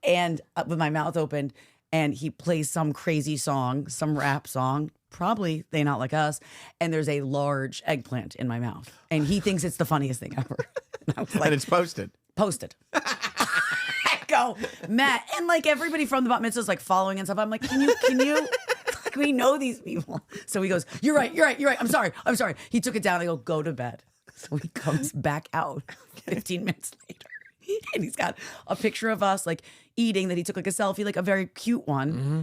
and with my mouth open, and he plays some crazy song, some rap song, probably They Not Like Us, and there's a large eggplant in my mouth, and he thinks it's the funniest thing ever. And I was like, and it's posted. I go, Matt, and like everybody from the Bat Mitzvah is like following and stuff. I'm like, can you? We know these people. So he goes, you're right. I'm sorry. He took it down. I go to bed. So he comes back out 15 minutes later. And he's got a picture of us like eating that he took like a selfie, like a very cute one. Mm-hmm.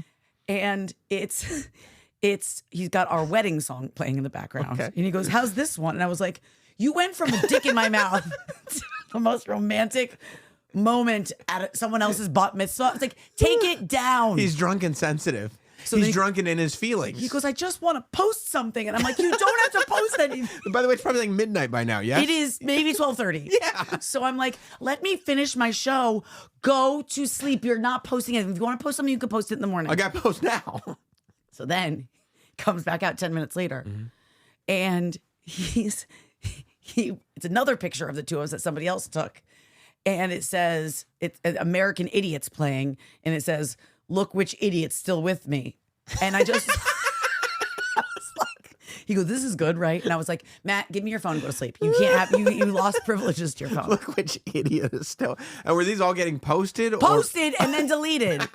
And he's got our wedding song playing in the background. Okay. And he goes, how's this one? And I was like, you went from a dick in my mouth to the most romantic moment at someone else's bat mitzvah. It's like, take it down. He's drunk and sensitive. So he's drunken in his feelings. He goes, I just want to post something. And I'm like, you don't have to post anything. By the way, it's probably like midnight by now, yeah? It is maybe 12:30. Yeah. So I'm like, let me finish my show. Go to sleep. You're not posting anything. If you want to post something, you can post it in the morning. I got to post now. So then comes back out 10 minutes later. Mm-hmm. And it's another picture of the two of us that somebody else took. And it says, it's American Idiots playing. And it says, look which idiot's still with me. And I just, I was like, he goes, this is good, right? And I was like, Matt, give me your phone and go to sleep. You can't have, you lost privileges to your phone. Look which idiot is still. And were these all getting posted? Posted and then deleted.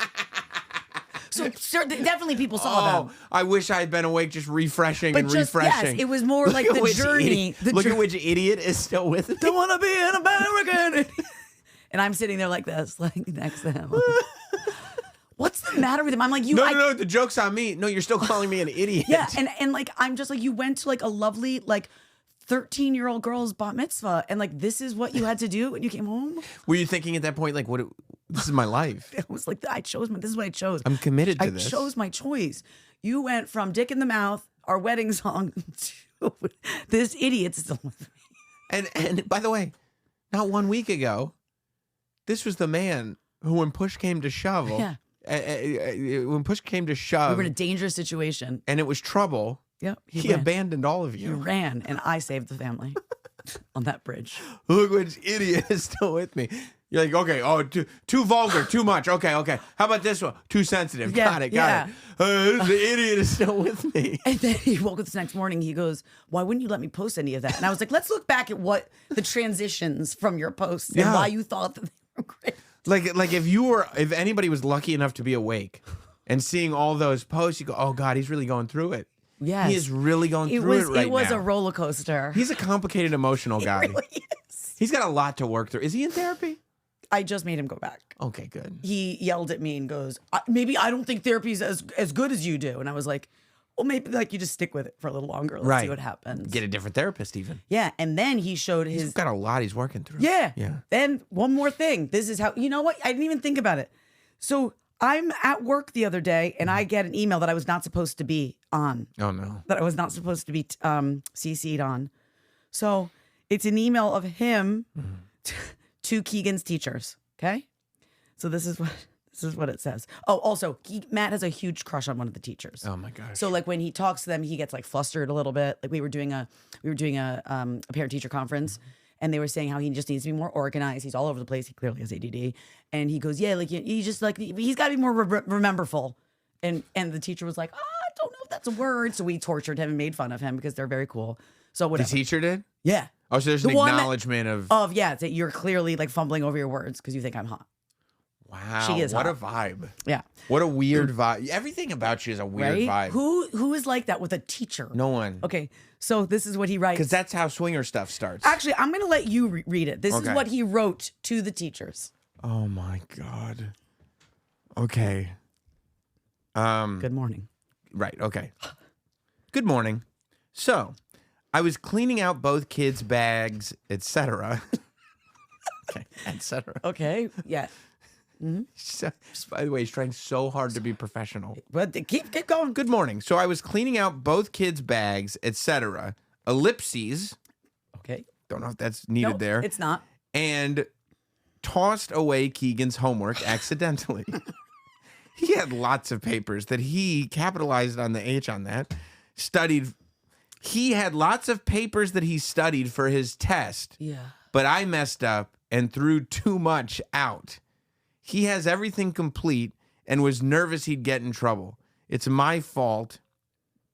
So definitely people saw them. I wish I had been awake just refreshing and refreshing. Yes, it was more like the journey. Look at which idiot is still with me. Don't want to be an American. And I'm sitting there like this, like next to him. What's the matter with him? I'm like, No, the joke's on me. No, you're still calling me an idiot. Yeah, and like, I'm just like, you went to like a lovely, like, 13-year-old girl's bat mitzvah, and like, this is what you had to do when you came home? Were you thinking at that point, like, this is my life? It was like, this is what I chose. I'm committed to this. I chose my choice. You went from Dick in the Mouth, our wedding song, to this idiot's still with me. And by the way, not 1 week ago, this was the man who, when push came to shove, when push came to shove, we were in a dangerous situation, and it was trouble. Yep, he abandoned all of you. He ran, and I saved the family on that bridge. Look which idiot is still with me. You're like, okay, too vulgar, too much. Okay. How about this one? Too sensitive. Yeah, got it. The idiot is still with me. And then he woke up this next morning. He goes, why wouldn't you let me post any of that? And I was like, let's look back at what the transitions from your posts and why you thought that they were great. Like if anybody was lucky enough to be awake and seeing all those posts, you go, oh God, he's really going through it. Yes. He is really going through it right now. It was a roller coaster. He's a complicated, emotional guy. He really is. He's got a lot to work through. Is he in therapy? I just made him go back. Okay, good. He yelled at me and goes, maybe I don't think therapy's as good as you do. And I was like, well, maybe like you just stick with it for a little longer. Let's see what happens. Get a different therapist even. Yeah. And then he showed He's got a lot he's working through. Yeah. Then one more thing. This is how, you know what? I didn't even think about it. So I'm at work the other day and I get an email that I was not supposed to be on. Oh, no. That I was not supposed to be CC'd on. So it's an email of him to Keegan's teachers. Okay. So this is what it says. Oh, also, Matt has a huge crush on one of the teachers. Oh my gosh. So like when he talks to them, he gets like flustered a little bit. Like we were doing a parent teacher conference, and they were saying how he just needs to be more organized. He's all over the place. He clearly has ADD, and he goes, yeah, like he just like he's got to be more rememberful. And the teacher was like, I don't know if that's a word. So we tortured him and made fun of him because they're very cool. So whatever. The teacher did? Yeah. Oh, so there's an acknowledgement of yeah, that you're clearly like fumbling over your words because you think I'm hot. Wow. She is what hot. a vibe. Yeah. What a weird vibe. Everything about you is a weird vibe. Who is like that with a teacher? No one. Okay. So this is what he writes. Because that's how swinger stuff starts. Actually, I'm going to let you read it. This is what he wrote to the teachers. Oh my God. Okay. Good morning. Right. Okay. Good morning. So, I was cleaning out both kids' bags, etc. Okay, etc. Okay. Yeah. So, by the way, he's trying so hard to be professional. But keep going. Good morning. So I was cleaning out both kids' bags, etc. Ellipses. Okay. Don't know if that's needed Nope, there. it's not. And tossed away Keegan's homework accidentally. He had lots of papers that he capitalized on the H on that. He had lots of papers that he studied for his test. Yeah. But I messed up and threw too much out. He has everything complete and was nervous he'd get in trouble. It's my fault.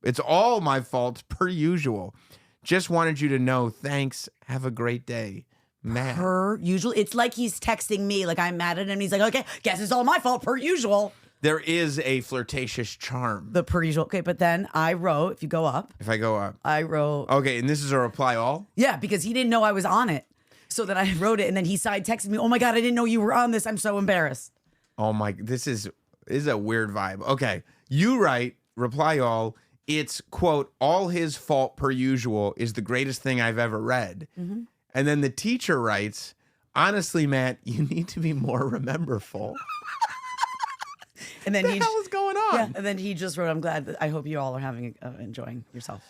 It's all my fault, per usual. Just wanted you to know. Thanks. Have a great day. Matt. Per usual. It's like he's texting me like I'm mad at him. He's like, okay, guess it's all my fault, per usual. There is a flirtatious charm. The per usual. Okay, but then I wrote, if you go up. If I go up. I wrote. Okay, and this is a reply all? Yeah, because he didn't know I was on it. So then I wrote it, and then he side texted me, oh my God, I didn't know you were on this. I'm so embarrassed. Oh my, this is a weird vibe. Okay, you write, reply all, it's, quote, all his fault per usual is the greatest thing I've ever read. Mm-hmm. And then the teacher writes, honestly, Matt, you need to be more rememberful. And then what the hell is going on? Yeah, and then he just wrote, I'm glad that I hope you all are enjoying yourself.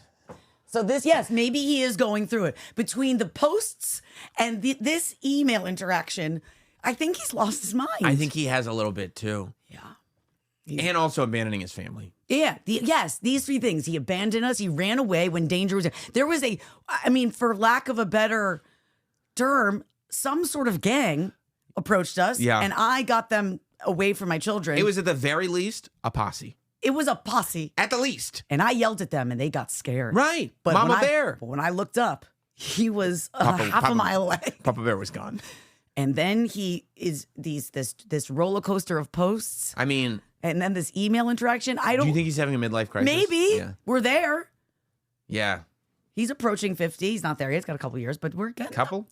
So this, yes, maybe he is going through it. Between the posts and this email interaction, I think he's lost his mind. I think he has a little bit too. Yeah. And also abandoning his family. Yeah. Yes, these three things. He abandoned us. He ran away when danger was there. There was for lack of a better term, some sort of gang approached us. Yeah. And I got them away from my children. It was at the very least a posse. It was a posse. At the least. And I yelled at them and they got scared. Right. But Mama Bear. But when I looked up, he was half a mile away. Papa Bear was gone. And then he is this roller coaster of posts. I mean. And then this email interaction. Do you think he's having a midlife crisis? Maybe. Yeah. We're there. Yeah. He's approaching 50. He's not there yet. He's got a couple years, but we're good. Couple?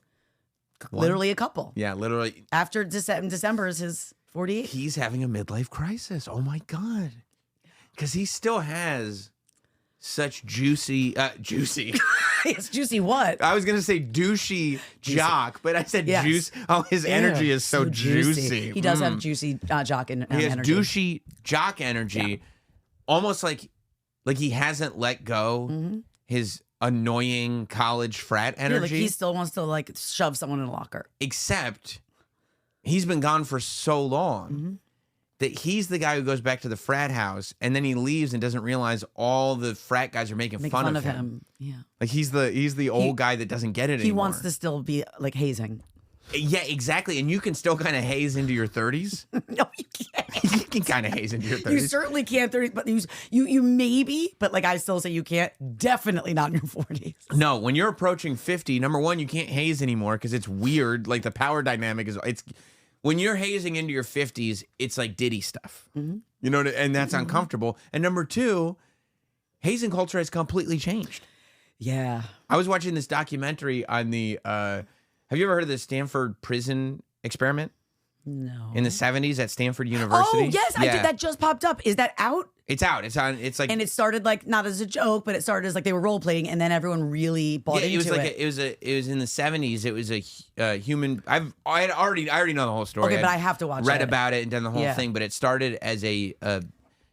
Literally a couple. Yeah, literally. After December is his 48. He's having a midlife crisis. Oh my God. Because he still has such juicy. It's juicy what? I was going to say douchey jock, but I said yes. juice. Oh, his energy is so juicy. He does have juicy jock energy. He has douchey jock energy. Yeah. Almost like he hasn't let go his annoying college frat energy. Yeah, like he still wants to like shove someone in a locker. Except he's been gone for so long that he's the guy who goes back to the frat house and then he leaves and doesn't realize all the frat guys are making fun of him. Yeah. Like he's the old guy that doesn't get it anymore. He wants to still be like hazing. Yeah, exactly. And you can still kind of haze into your 30s. No, you can't. You can kind of haze into your 30s. You certainly can't 30s, but you maybe, but like I still say you can't. Definitely not in your 40s. No, when you're approaching 50, number one, you can't haze anymore because it's weird. Like the power dynamic is when you're hazing into your 50s, it's like Diddy stuff. You know, and that's uncomfortable. And number two, hazing culture has completely changed. Yeah. I was watching this documentary on the have you ever heard of the Stanford prison experiment? No. In the 70s at Stanford University? Oh, yes, I did. That just popped up. Is that out? It's out. It's on. It's like, and it started like not as a joke, but it started as like they were role playing, and then everyone really bought into it. It was in the 70s. It was a human. I already know the whole story. Okay, but I have to watch it. Read about it and done the whole thing, but it started as a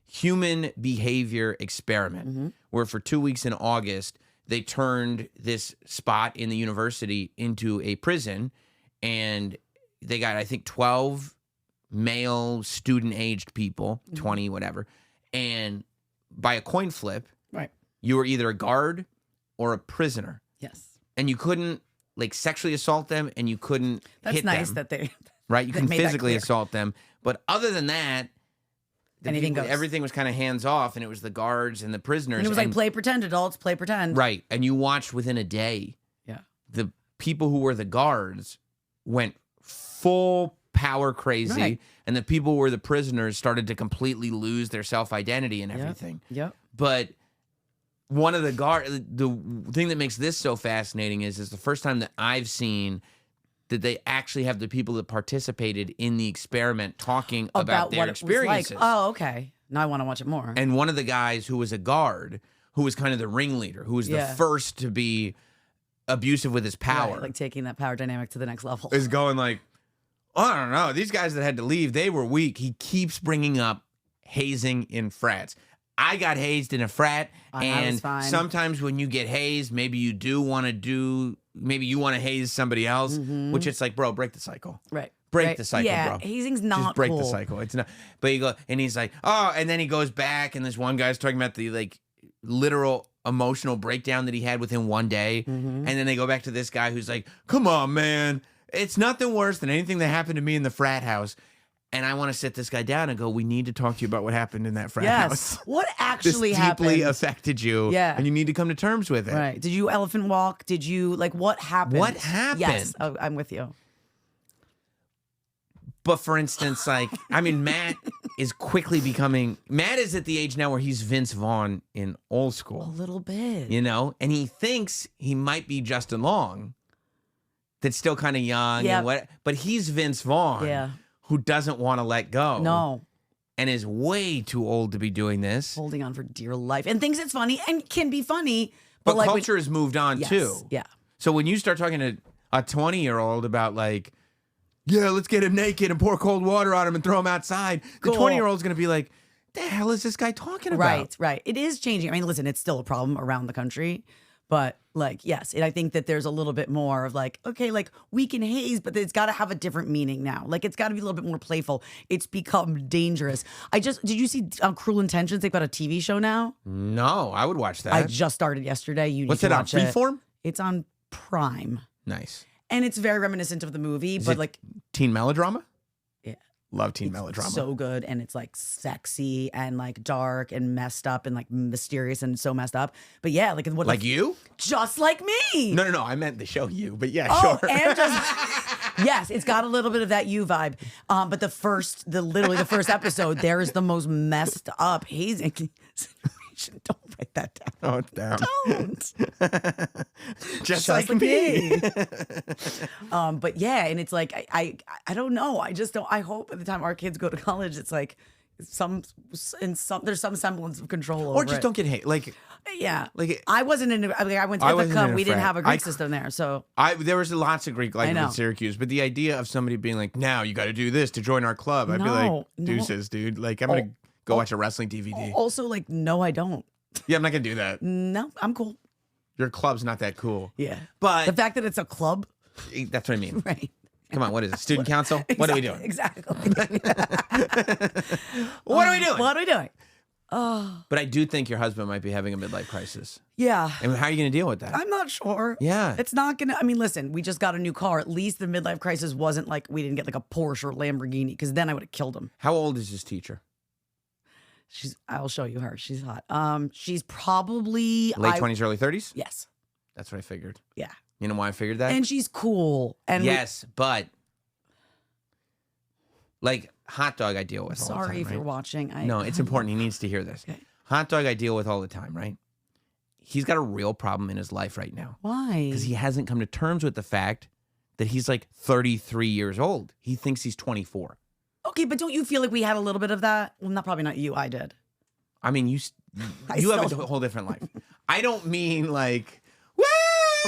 human behavior experiment where for 2 weeks in August they turned this spot in the university into a prison, and they got, I think, 12 male student-aged people, 20, whatever. And by a coin flip, right, you were either a guard or a prisoner. Yes. And you couldn't, like, sexually assault them, and you couldn't That's hit nice them. that they... Right? You can made that physically clear. assault them. But other than that, Anything goes. everything was kind of hands-off, and it was the guards and the prisoners. And it was like, play pretend, adults, play pretend. Right. And you watched within a day. Yeah. The people who were the guards went full power crazy, Right. and the people who were the prisoners started to completely lose their self-identity and everything. Yep. But one of the thing that makes this so fascinating is the first time that I've seen that they actually have the people that participated in the experiment talking about their what experiences. It was like. Oh, okay. Now I want to watch it more. And one of the guys who was a guard, who was kind of the ringleader, who was the first to be abusive with his power. Right, like taking that power dynamic to the next level. Is going like, I don't know, these guys that had to leave, they were weak. He keeps bringing up hazing in frats. I got hazed in a frat, and sometimes when you get hazed, maybe you want to haze somebody else, which it's like, bro, break the cycle. Right. Break the cycle, yeah, bro. Hazing's not Just break cool. the cycle. It's not. But you go, and he's like, oh, and then he goes back, and this one guy's talking about the like literal emotional breakdown that he had within one day, and then they go back to this guy who's like, come on, man, it's nothing worse than anything that happened to me in the frat house. And I want to sit this guy down and go, we need to talk to you about what happened in that frat house. What actually this happened? deeply affected you. Yeah. And you need to come to terms with it. Right. Did you elephant walk? Did you, like, what happened? What happened? Yes, I'm with you. But for instance, like, I mean, Matt is quickly becoming, Matt is at the age now where he's Vince Vaughn in Old School. A little bit. You know? And he thinks he might be Justin Long, that's still kind of young. Yep. And what, but he's Vince Vaughn, who doesn't want to let go. No. And is way too old to be doing this. Holding on for dear life. And thinks it's funny and can be funny. But like culture has moved on too. Yeah. So when you start talking to a 20-year-old about like, yeah, let's get him naked and pour cold water on him and throw him outside, the 20-year-old's going to be like, the hell is this guy talking about? Right, right. It is changing. I mean, listen, it's still a problem around the country. But like, yes, and I think that there's a little bit more of like, okay, like we can haze, but it's got to have a different meaning now. Like it's got to be a little bit more playful. It's become dangerous. Did you see Cruel Intentions? They've got a TV show now. No, I would watch that. I just started yesterday. You need What's to it on? watch Freeform? It's on Prime. Nice. And it's very reminiscent of the movie, Is but it like teen melodrama? Yeah. Love teen melodrama. So good, and it's like sexy and like dark and messed up and like mysterious and so messed up. But yeah, like what? Like you? Just like me. No. I meant the show You, but yeah, Oh, sure. and just yes, it's got a little bit of that You vibe. But literally the first episode, there is the most messed up hazing situation. Don't write that down. Oh, it's down. Don't. Just like me. But yeah, and it's like I don't know. I just don't. I hope by the time our kids go to college, it's like there's some semblance of control over Or just it. don't get hate. Like Yeah, like I wasn't in. I went to I wasn't in Ithaca. a We didn't frat. have a Greek system there, so there was lots of Greek like I know. in Syracuse, but the idea of somebody being like, now you got to do this to join our club, I'd be like, deuces, dude. Like I'm gonna go watch a wrestling DVD. Also, like, no, I don't. Yeah, I'm not gonna do that. No, I'm cool. Your club's not that cool. Yeah, But the fact that it's a club, that's what I mean. right? Come on, what is it? Student council? What are we doing? Exactly. What are we doing? What are we doing? But I do think your husband might be having a midlife crisis. Yeah. And how are you going to deal with that? I'm not sure. Yeah. It's not going to, I mean, listen, we just got a new car. At least the midlife crisis wasn't like we didn't get like a Porsche or Lamborghini because then I would have killed him. How old is his teacher? I'll show you her. She's hot. She's probably Late 20s, early 30s? Yes. That's what I figured. Yeah. You know why I figured that? And she's cool. And yes, but like hot dog I deal with all the time, sorry if right? you're watching. No, it's important. He needs to hear this. Okay. Hot dog I deal with all the time, right? He's got a real problem in his life right now. Why? Because he hasn't come to terms with the fact that he's like 33 years old. He thinks he's 24. Okay, but don't you feel like we had a little bit of that? Well, probably not you. I did. I mean, you have a whole different life. I don't mean like, woo,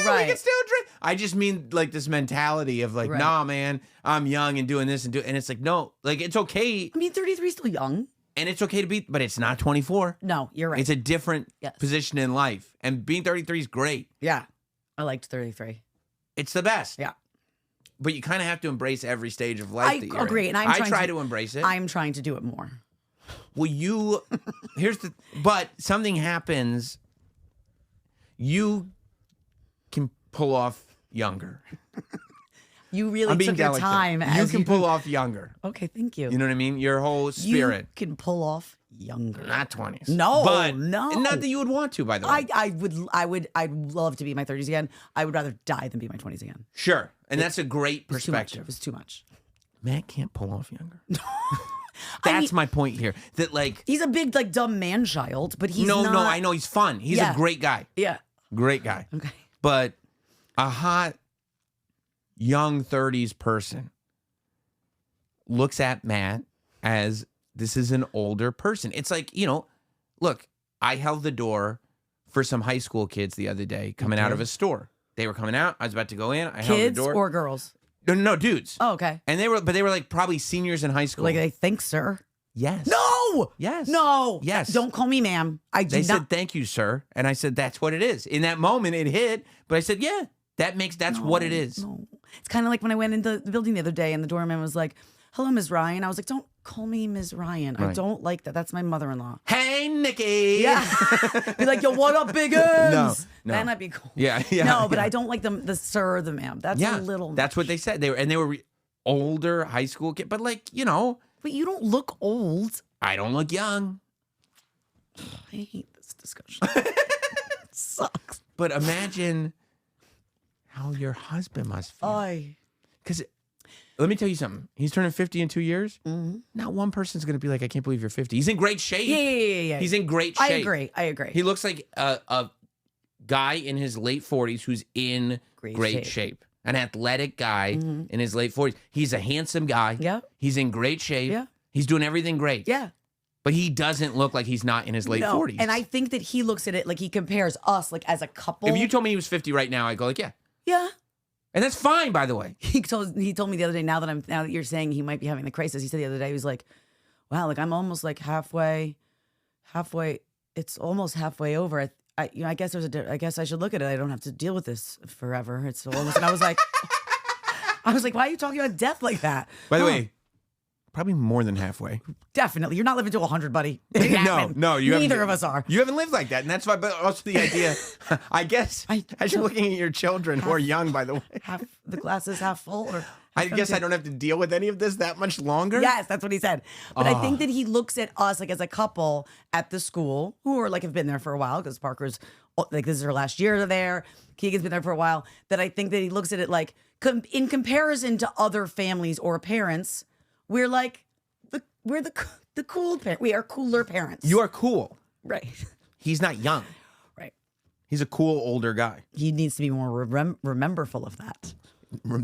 Right. we can still drink. I just mean like this mentality of like, Right. nah, man, I'm young and doing this and it's like, no, like it's okay. I mean, 33 is still young. And it's okay to be, but it's not 24. No, you're right. It's a different Yes. position in life. And being 33 is great. Yeah. I liked 33. It's the best. Yeah. but you kind of have to embrace every stage of life. I agree, and I try to embrace it. I'm trying to do it more. Well, but something happens. You can pull off younger. You really took your time. You can pull off younger. Okay, thank you. You know what I mean? Your whole spirit. You can pull off younger. Not 20s. No, but no. Not that you would want to, by the way. I'd love to be in my 30s again. I would rather die than be in my 20s again. Sure. And that's a great perspective. It was too much. Matt can't pull off younger. That's my point here. That like he's a big like dumb man child, but he's not. No, I know he's fun. He's a great guy. Yeah. Great guy. Okay. But a hot young 30s person looks at Matt as this is an older person. It's like, look, I held the door for some high school kids the other day coming out of a store. They were coming out. I was about to go in. I held the door. Kids or girls? No, dudes. Oh, okay. And they were like probably seniors in high school. Like they think, sir. Yes. No. Yes. No. Yes. Don't call me ma'am. They said, thank you, sir. And I said, that's what it is. In that moment, it hit. But I said, yeah, that's what it is. No. It's kind of like when I went into the building the other day and the doorman was like, hello, Ms. Ryan. I was like, don't call me Ms. Ryan. Right. I don't like that. That's my mother-in-law. Hey, Nikki. Yeah. Be like, yo, what up, big ums? No. That might be cool. Yeah. No, but I don't like the sir or the ma'am. That's a little much. That's what they said. They were older high school kids. But like, But you don't look old. I don't look young. I hate this discussion. It sucks. But imagine how your husband must feel. Because let me tell you something. He's turning 50 in 2 years. Mm-hmm. Not one person's going to be like, I can't believe you're 50. He's in great shape. Yeah. He's in great shape. I agree. He looks like a guy in his late 40s who's in great shape. An athletic guy in his late 40s. He's a handsome guy. Yeah. He's in great shape. Yeah. He's doing everything great. Yeah. But he doesn't look like he's not in his late 40s. And I think that he looks at it like he compares us like as a couple. If you told me he was 50 right now, I'd go like, yeah. Yeah. And that's fine, by the way. He told me the other day, now that you're saying he might be having the crisis, he said the other day, he was like, wow, like I'm almost like halfway, it's almost halfway over. I guess I guess I should look at it. I don't have to deal with this forever. It's almost, and I was like, why are you talking about death like that? By the way, probably more than halfway. Definitely. You're not living to 100, buddy. No, neither of us are. You haven't lived like that. And that's why, but also the idea, I guess, as you're looking at your children who are young, by the way. Half the glass is half full. Or I guess I don't have to deal with any of this that much longer. Yes, that's what he said. But I think that he looks at us like as a couple at the school who are like have been there for a while because Parker's like this is her last year there. Keegan's been there for a while. That I think that he looks at it like in comparison to other families or parents, we're like we're the cool parent. We are cooler parents. You are cool. Right. He's not young. Right. He's a cool older guy. He needs to be more rememberful of that.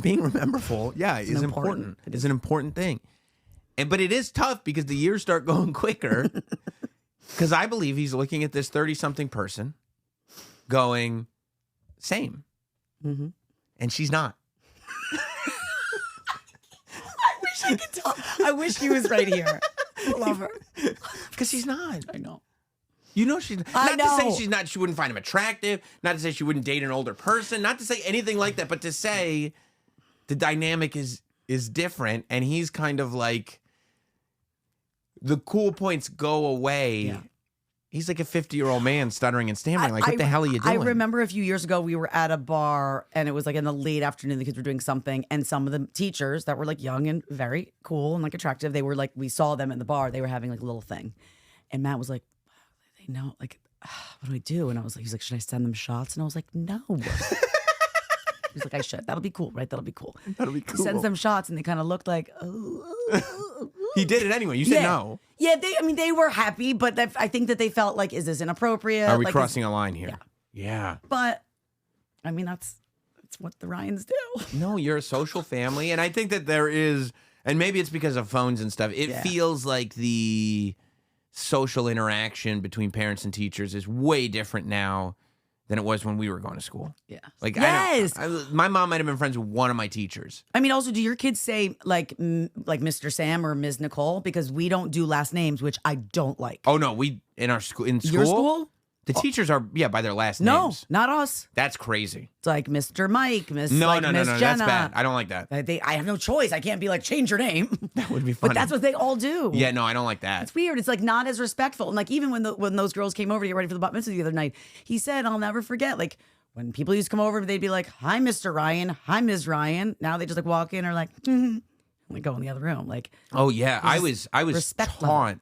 Being rememberful, is important. It is an important thing. But it is tough because the years start going quicker. Because I believe he's looking at this 30-something person going, same. Mm-hmm. And she's not. I could tell. I wish he was right here. I love her. Because she's not. I know. You know she's not to say she's not. She wouldn't find him attractive. Not to say she wouldn't date an older person. Not to say anything like that. But to say the dynamic is different, and he's kind of like the cool points go away. Yeah. He's like a 50-year-old man stuttering and stammering. Like, what the hell are you doing? I remember a few years ago, we were at a bar, and it was like in the late afternoon, the kids were doing something, and some of the teachers that were like young and very cool and like attractive, they were like, we saw them in the bar, they were having like a little thing. And Matt was like, they know, like, what do I do? And I was like, he's like, should I send them shots? And I was like, no. He's like, I should. That'll be cool, right? That'll be cool. That'll be cool. He sends them shots, and they kind of looked like, oh. He did it anyway. You said no. Yeah, they were happy, but I think that they felt like, is this inappropriate? Are we like, crossing a line here? Yeah. But, I mean, that's what the Ryans do. No, you're a social family. And I think that there is, and maybe it's because of phones and stuff, it feels like the social interaction between parents and teachers is way different now than it was when we were going to school. Yeah. Like, yes. My mom might have been friends with one of my teachers. I mean, also, do your kids say like Mr. Sam or Ms. Nicole? Because we don't do last names, which I don't like. Oh no, we in our school Your school? The teachers are, by their last No, names. not us. That's crazy. It's like Mr. Mike, Miss No, Miss that's Jenna. bad. I don't like that. I have no choice. I can't be like, change your name. That would be funny. But that's what they all do. Yeah, no, I don't like that. It's weird. It's like not as respectful. And like even when those girls came over to get ready for the bat mitzvah the other night, he said, I'll never forget. Like when people used to come over, they'd be like, hi, Mr. Ryan. Hi, Ms. Ryan. Now they just like walk in or like, and they go in the other room. Like, oh yeah, I was respect taught level.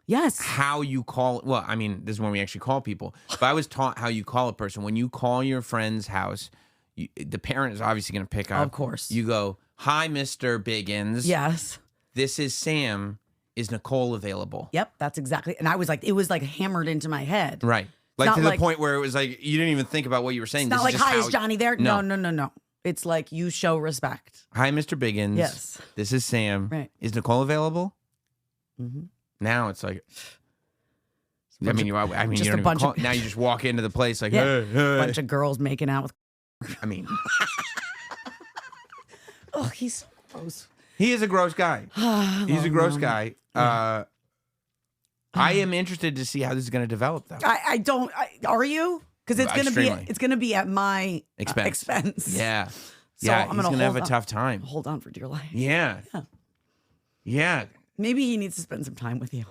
Yes. how you call. Well, I mean, this is when we actually call people. But I was taught how you call a person when you call your friend's house. The parent is obviously going to pick up. Of course. You go, hi, Mr. Biggins. Yes. This is Sam. Is Nicole available? Yep. That's exactly. And I was like, it was like hammered into my head. Right. Like not to the like- point where it was like you didn't even think about what you were saying. It's not like, just hi, how- is Johnny there? No. No. It's like you show respect. Hi, Mr. Biggins. Yes. This is Sam. Right. Is Nicole available? Mm-hmm. Now it's like. I mean, you just don't a even bunch call, of- now you just walk into the place like, Yeah. hey. Bunch of girls making out with. I mean, Oh, he's so gross. he is a gross guy. He's a gross guy. I am interested to see how this is going to develop, though. I don't. Are you? Because Extremely. it's gonna be at my expense. Yeah. So yeah, I'm he's gonna going to have a hold on. tough time. Hold on for dear life. Yeah. Yeah. Yeah. Maybe he needs to spend some time with you.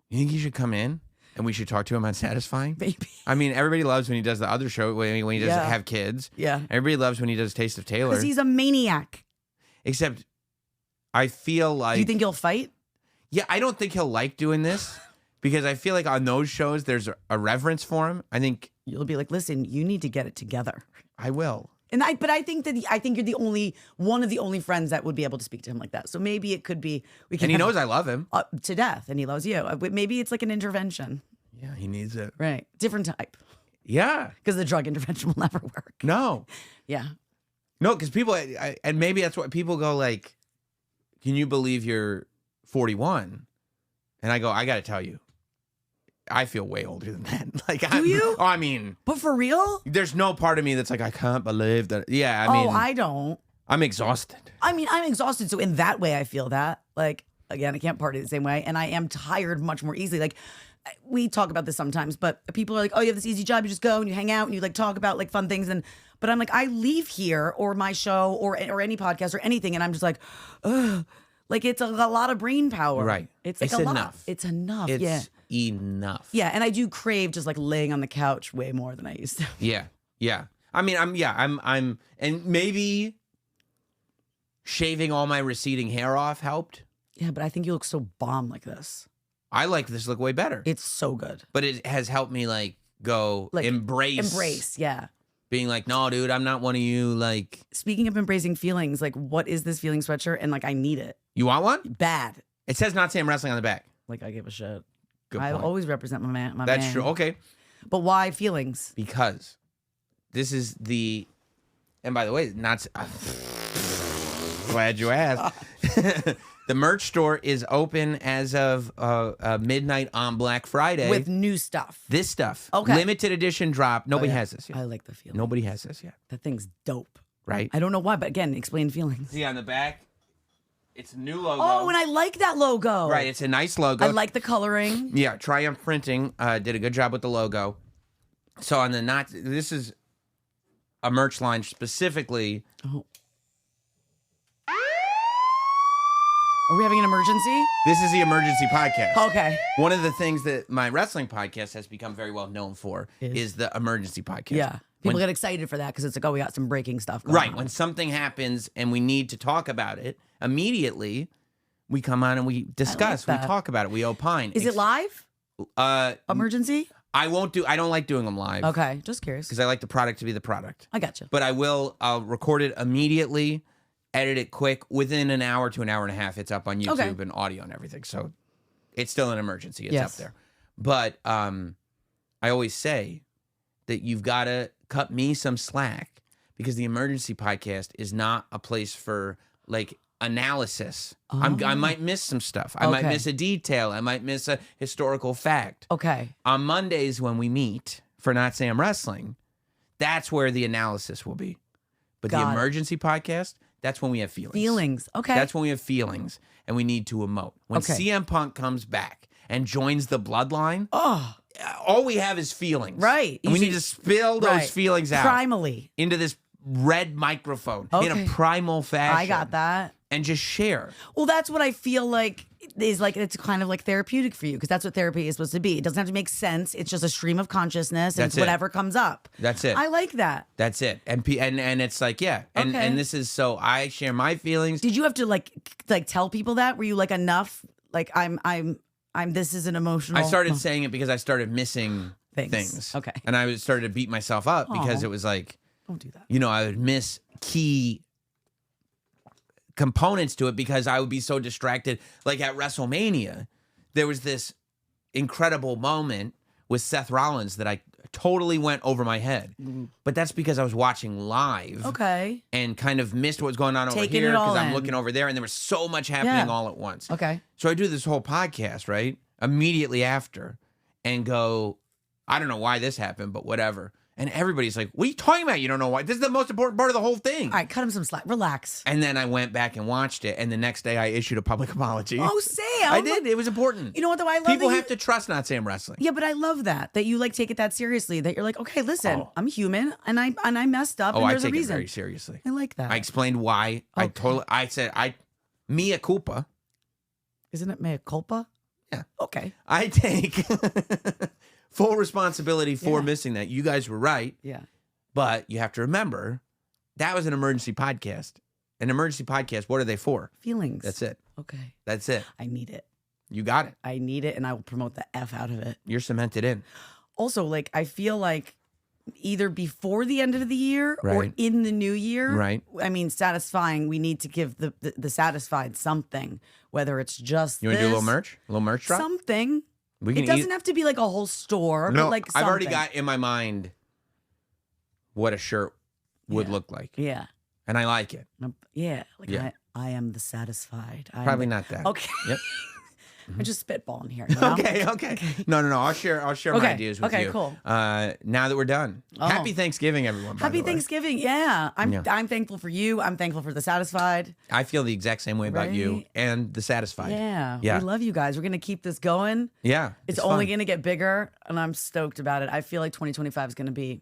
You think he should come in and we should talk to him on Satisfying? Maybe. I mean, everybody loves when he does the other show, when he does Yeah. have kids. Yeah. Everybody loves when he does Taste of Taylor. Because he's a maniac. Except I feel like... Do you think he'll fight? Yeah, I don't think he'll like doing this because I feel like on those shows there's a reverence for him. I think You'll be like, listen, you need to get it together. I will. But I think you're the only one of the only friends that would be able to speak to him like that. So maybe it could be we can. And he have- knows I love him. to death, and he loves you. Maybe it's like an intervention, Yeah, he needs it. right? Different type, Yeah. because the drug intervention will never work. No. Yeah. No, because people, and maybe that's what people go like, can you believe you're 41? And I go, I got to tell you, I feel way older than that. Like, Do you? Oh, I mean, But for real? there's no part of me that's like, I can't believe that. Yeah, I mean, I don't. I'm exhausted. I mean, I'm exhausted. So in that way, I feel that. Like, again, I can't party the same way. And I am tired much more easily. Like, we talk about this sometimes, but people are like, oh, you have this easy job. You just go and you hang out and you like talk about like fun things. But I'm like, I leave here or my show or any podcast or anything. And I'm just like, ugh. Like, it's a lot of brain power. Right. It's like It's a lot. enough. It's enough. It's Yeah. enough. Yeah. And I do crave just like laying on the couch way more than I used to. Yeah. Yeah. I mean, I'm, and maybe shaving all my receding hair off helped. Yeah. But I think you look so bomb like this. I like this look way better. It's so good. But it has helped me like go Like, embrace. Yeah. Being like, no, dude, I'm not one of you. Like, Speaking of embracing feelings, like, what is this feeling sweatshirt? And like, I need it you want one? bad. It says Not Sam Wrestling on the back. Like, I give a shit. Good I point. always represent my man. That's true. Okay. But why feelings? Because this is the, and by the way, not, glad you asked. The merch store is open as of midnight on Black Friday. With new stuff. This stuff. Okay. Limited edition drop. Nobody Oh, yeah. has this yet. I like the feeling. Nobody has this yet. That thing's dope. Right? I don't know why, but again, explain feelings. See on the back, it's a new logo. Oh, and I like that logo. Right, it's a nice logo. I like the coloring. Yeah, Triumph Printing did a good job with the logo. So on the this is a merch line specifically. Oh. Are we having an emergency? This is the emergency podcast. Okay. One of the things that my wrestling podcast has become very well known for is the emergency podcast. Yeah. People When- get excited for that because it's like, oh, we got some breaking stuff going Right. on. When something happens and we need to talk about it, immediately we come on and we discuss. We that. talk about it. We opine. Is it live? Emergency? I don't like doing them live. Okay. Just curious. Because I like the product to be the product. I got you. But I'll record it immediately, edit it quick. Within an hour to an hour and a half, it's up on YouTube Okay. and audio and everything. So it's still an emergency. It's Yes. up there. But I always say that you've got to cut me some slack because the emergency podcast is not a place for like analysis. I might miss some stuff. I might Okay. miss a detail. I might miss a historical fact. Okay. On Mondays when we meet for Not Sam Wrestling, that's where the analysis will be. But Got the it. emergency podcast, that's when we have feelings. Feelings. Okay. That's when we have feelings and we need to emote. When Okay. CM Punk comes back and joins the bloodline, Oh, all we have is feelings. right. And we need to spill those feelings out. Primally. Into this red microphone in a Okay. primal fashion. I got that. And just share. Well, that's what I feel like is like, it's kind of like therapeutic for you because that's what therapy is supposed to be. It doesn't have to make sense. It's just a stream of consciousness and That's it's it. whatever comes up. That's it. I like that. That's it. And it's like, yeah. And Okay. and this is so I share my feelings. Did you have to like tell people that? Were you like enough? Like I'm this is an emotional. I started saying it because I started missing Things. things. Okay. And I started to beat myself up because Aw. it was like, Don't do that. you know, I would miss key components to it because I would be so distracted. Like at WrestleMania, there was this incredible moment with Seth Rollins that I totally went over my head. But that's because I was watching live. Okay. And kind of missed what was going on over Taking here it all because I'm in. looking over there and there was so much happening Yeah. all at once. Okay. So I do this whole podcast, right? Immediately after and go, I don't know why this happened, but whatever. And everybody's like, what are you talking about? You don't know why. This is the most important part of the whole thing. All right, cut him some slack. Relax. And then I went back and watched it. And the next day I issued a public apology. Oh, Sam. I did. It was important. You know what though? I love People that have to trust Not Sam Wrestling. Yeah, but I love that you like take it that seriously. That you're like, okay, listen, Oh. I'm human and I messed up Oh, and I there's take a it reason. very seriously. I like that. I explained why. Okay. I said, mea culpa. Isn't it mea culpa? Yeah. Okay. I take full responsibility for Yeah. missing that. You guys were right. Yeah. But you have to remember, that was an emergency podcast. An emergency podcast, what are they for? Feelings. That's it. Okay. That's it. I need it. You got it. I need it and I will promote the F out of it. You're cemented in. Also, like, I feel like either before the end of the year or Right. in the new year. Right. I mean, satisfying, we need to give the satisfied something, whether it's just You want to do a little this, merch? A little merch drop? Something. We It doesn't have to be like a whole store, No, but like I've already something. got in my mind what a shirt would Yeah. look like. Yeah. And I like it. Yeah. Like Yeah. I am the satisfied. I am Probably the- not that. Okay. Yep. I'm just spitballing here. You know? Okay. No. I'll share my Okay, ideas with okay, you. cool. Now that we're done. Oh. Happy Thanksgiving, everyone. by Happy the way. Thanksgiving. Yeah. Yeah. I'm thankful for you. I'm thankful for the satisfied. I feel the exact same way about you Right. and the satisfied. Yeah. Yeah. We love you guys. We're going to keep this going. Yeah. It's only fun. going to get bigger, and I'm stoked about it. I feel like 2025 is going to be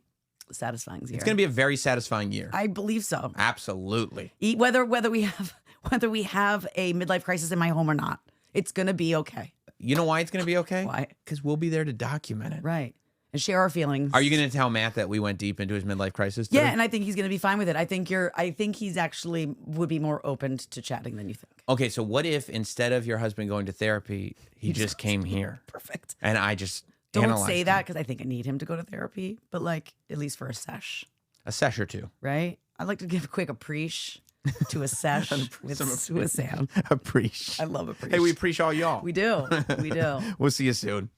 a satisfying year. It's going to be a very satisfying year. I believe so. Absolutely. Whether we have a midlife crisis in my home or not, it's going to be okay. You know why it's going to be okay? Why? Because we'll be there to document it. Right. And share our feelings. Are you going to tell Matt that we went deep into his midlife crisis today? Yeah, and I think he's going to be fine with it. I think he's actually would be more open to chatting than you think. Okay, so what if instead of your husband going to therapy, he just came here Perfect. and I just Don't analyzed say him? that because I think I need him to go to therapy, but like at least for a sesh, A sesh or two. right? I'd like to give a quick appreciation to a sesh with Sam. Appreciate. I love appreciation. Hey, we appreciate all y'all. We do. We do. We'll see you soon.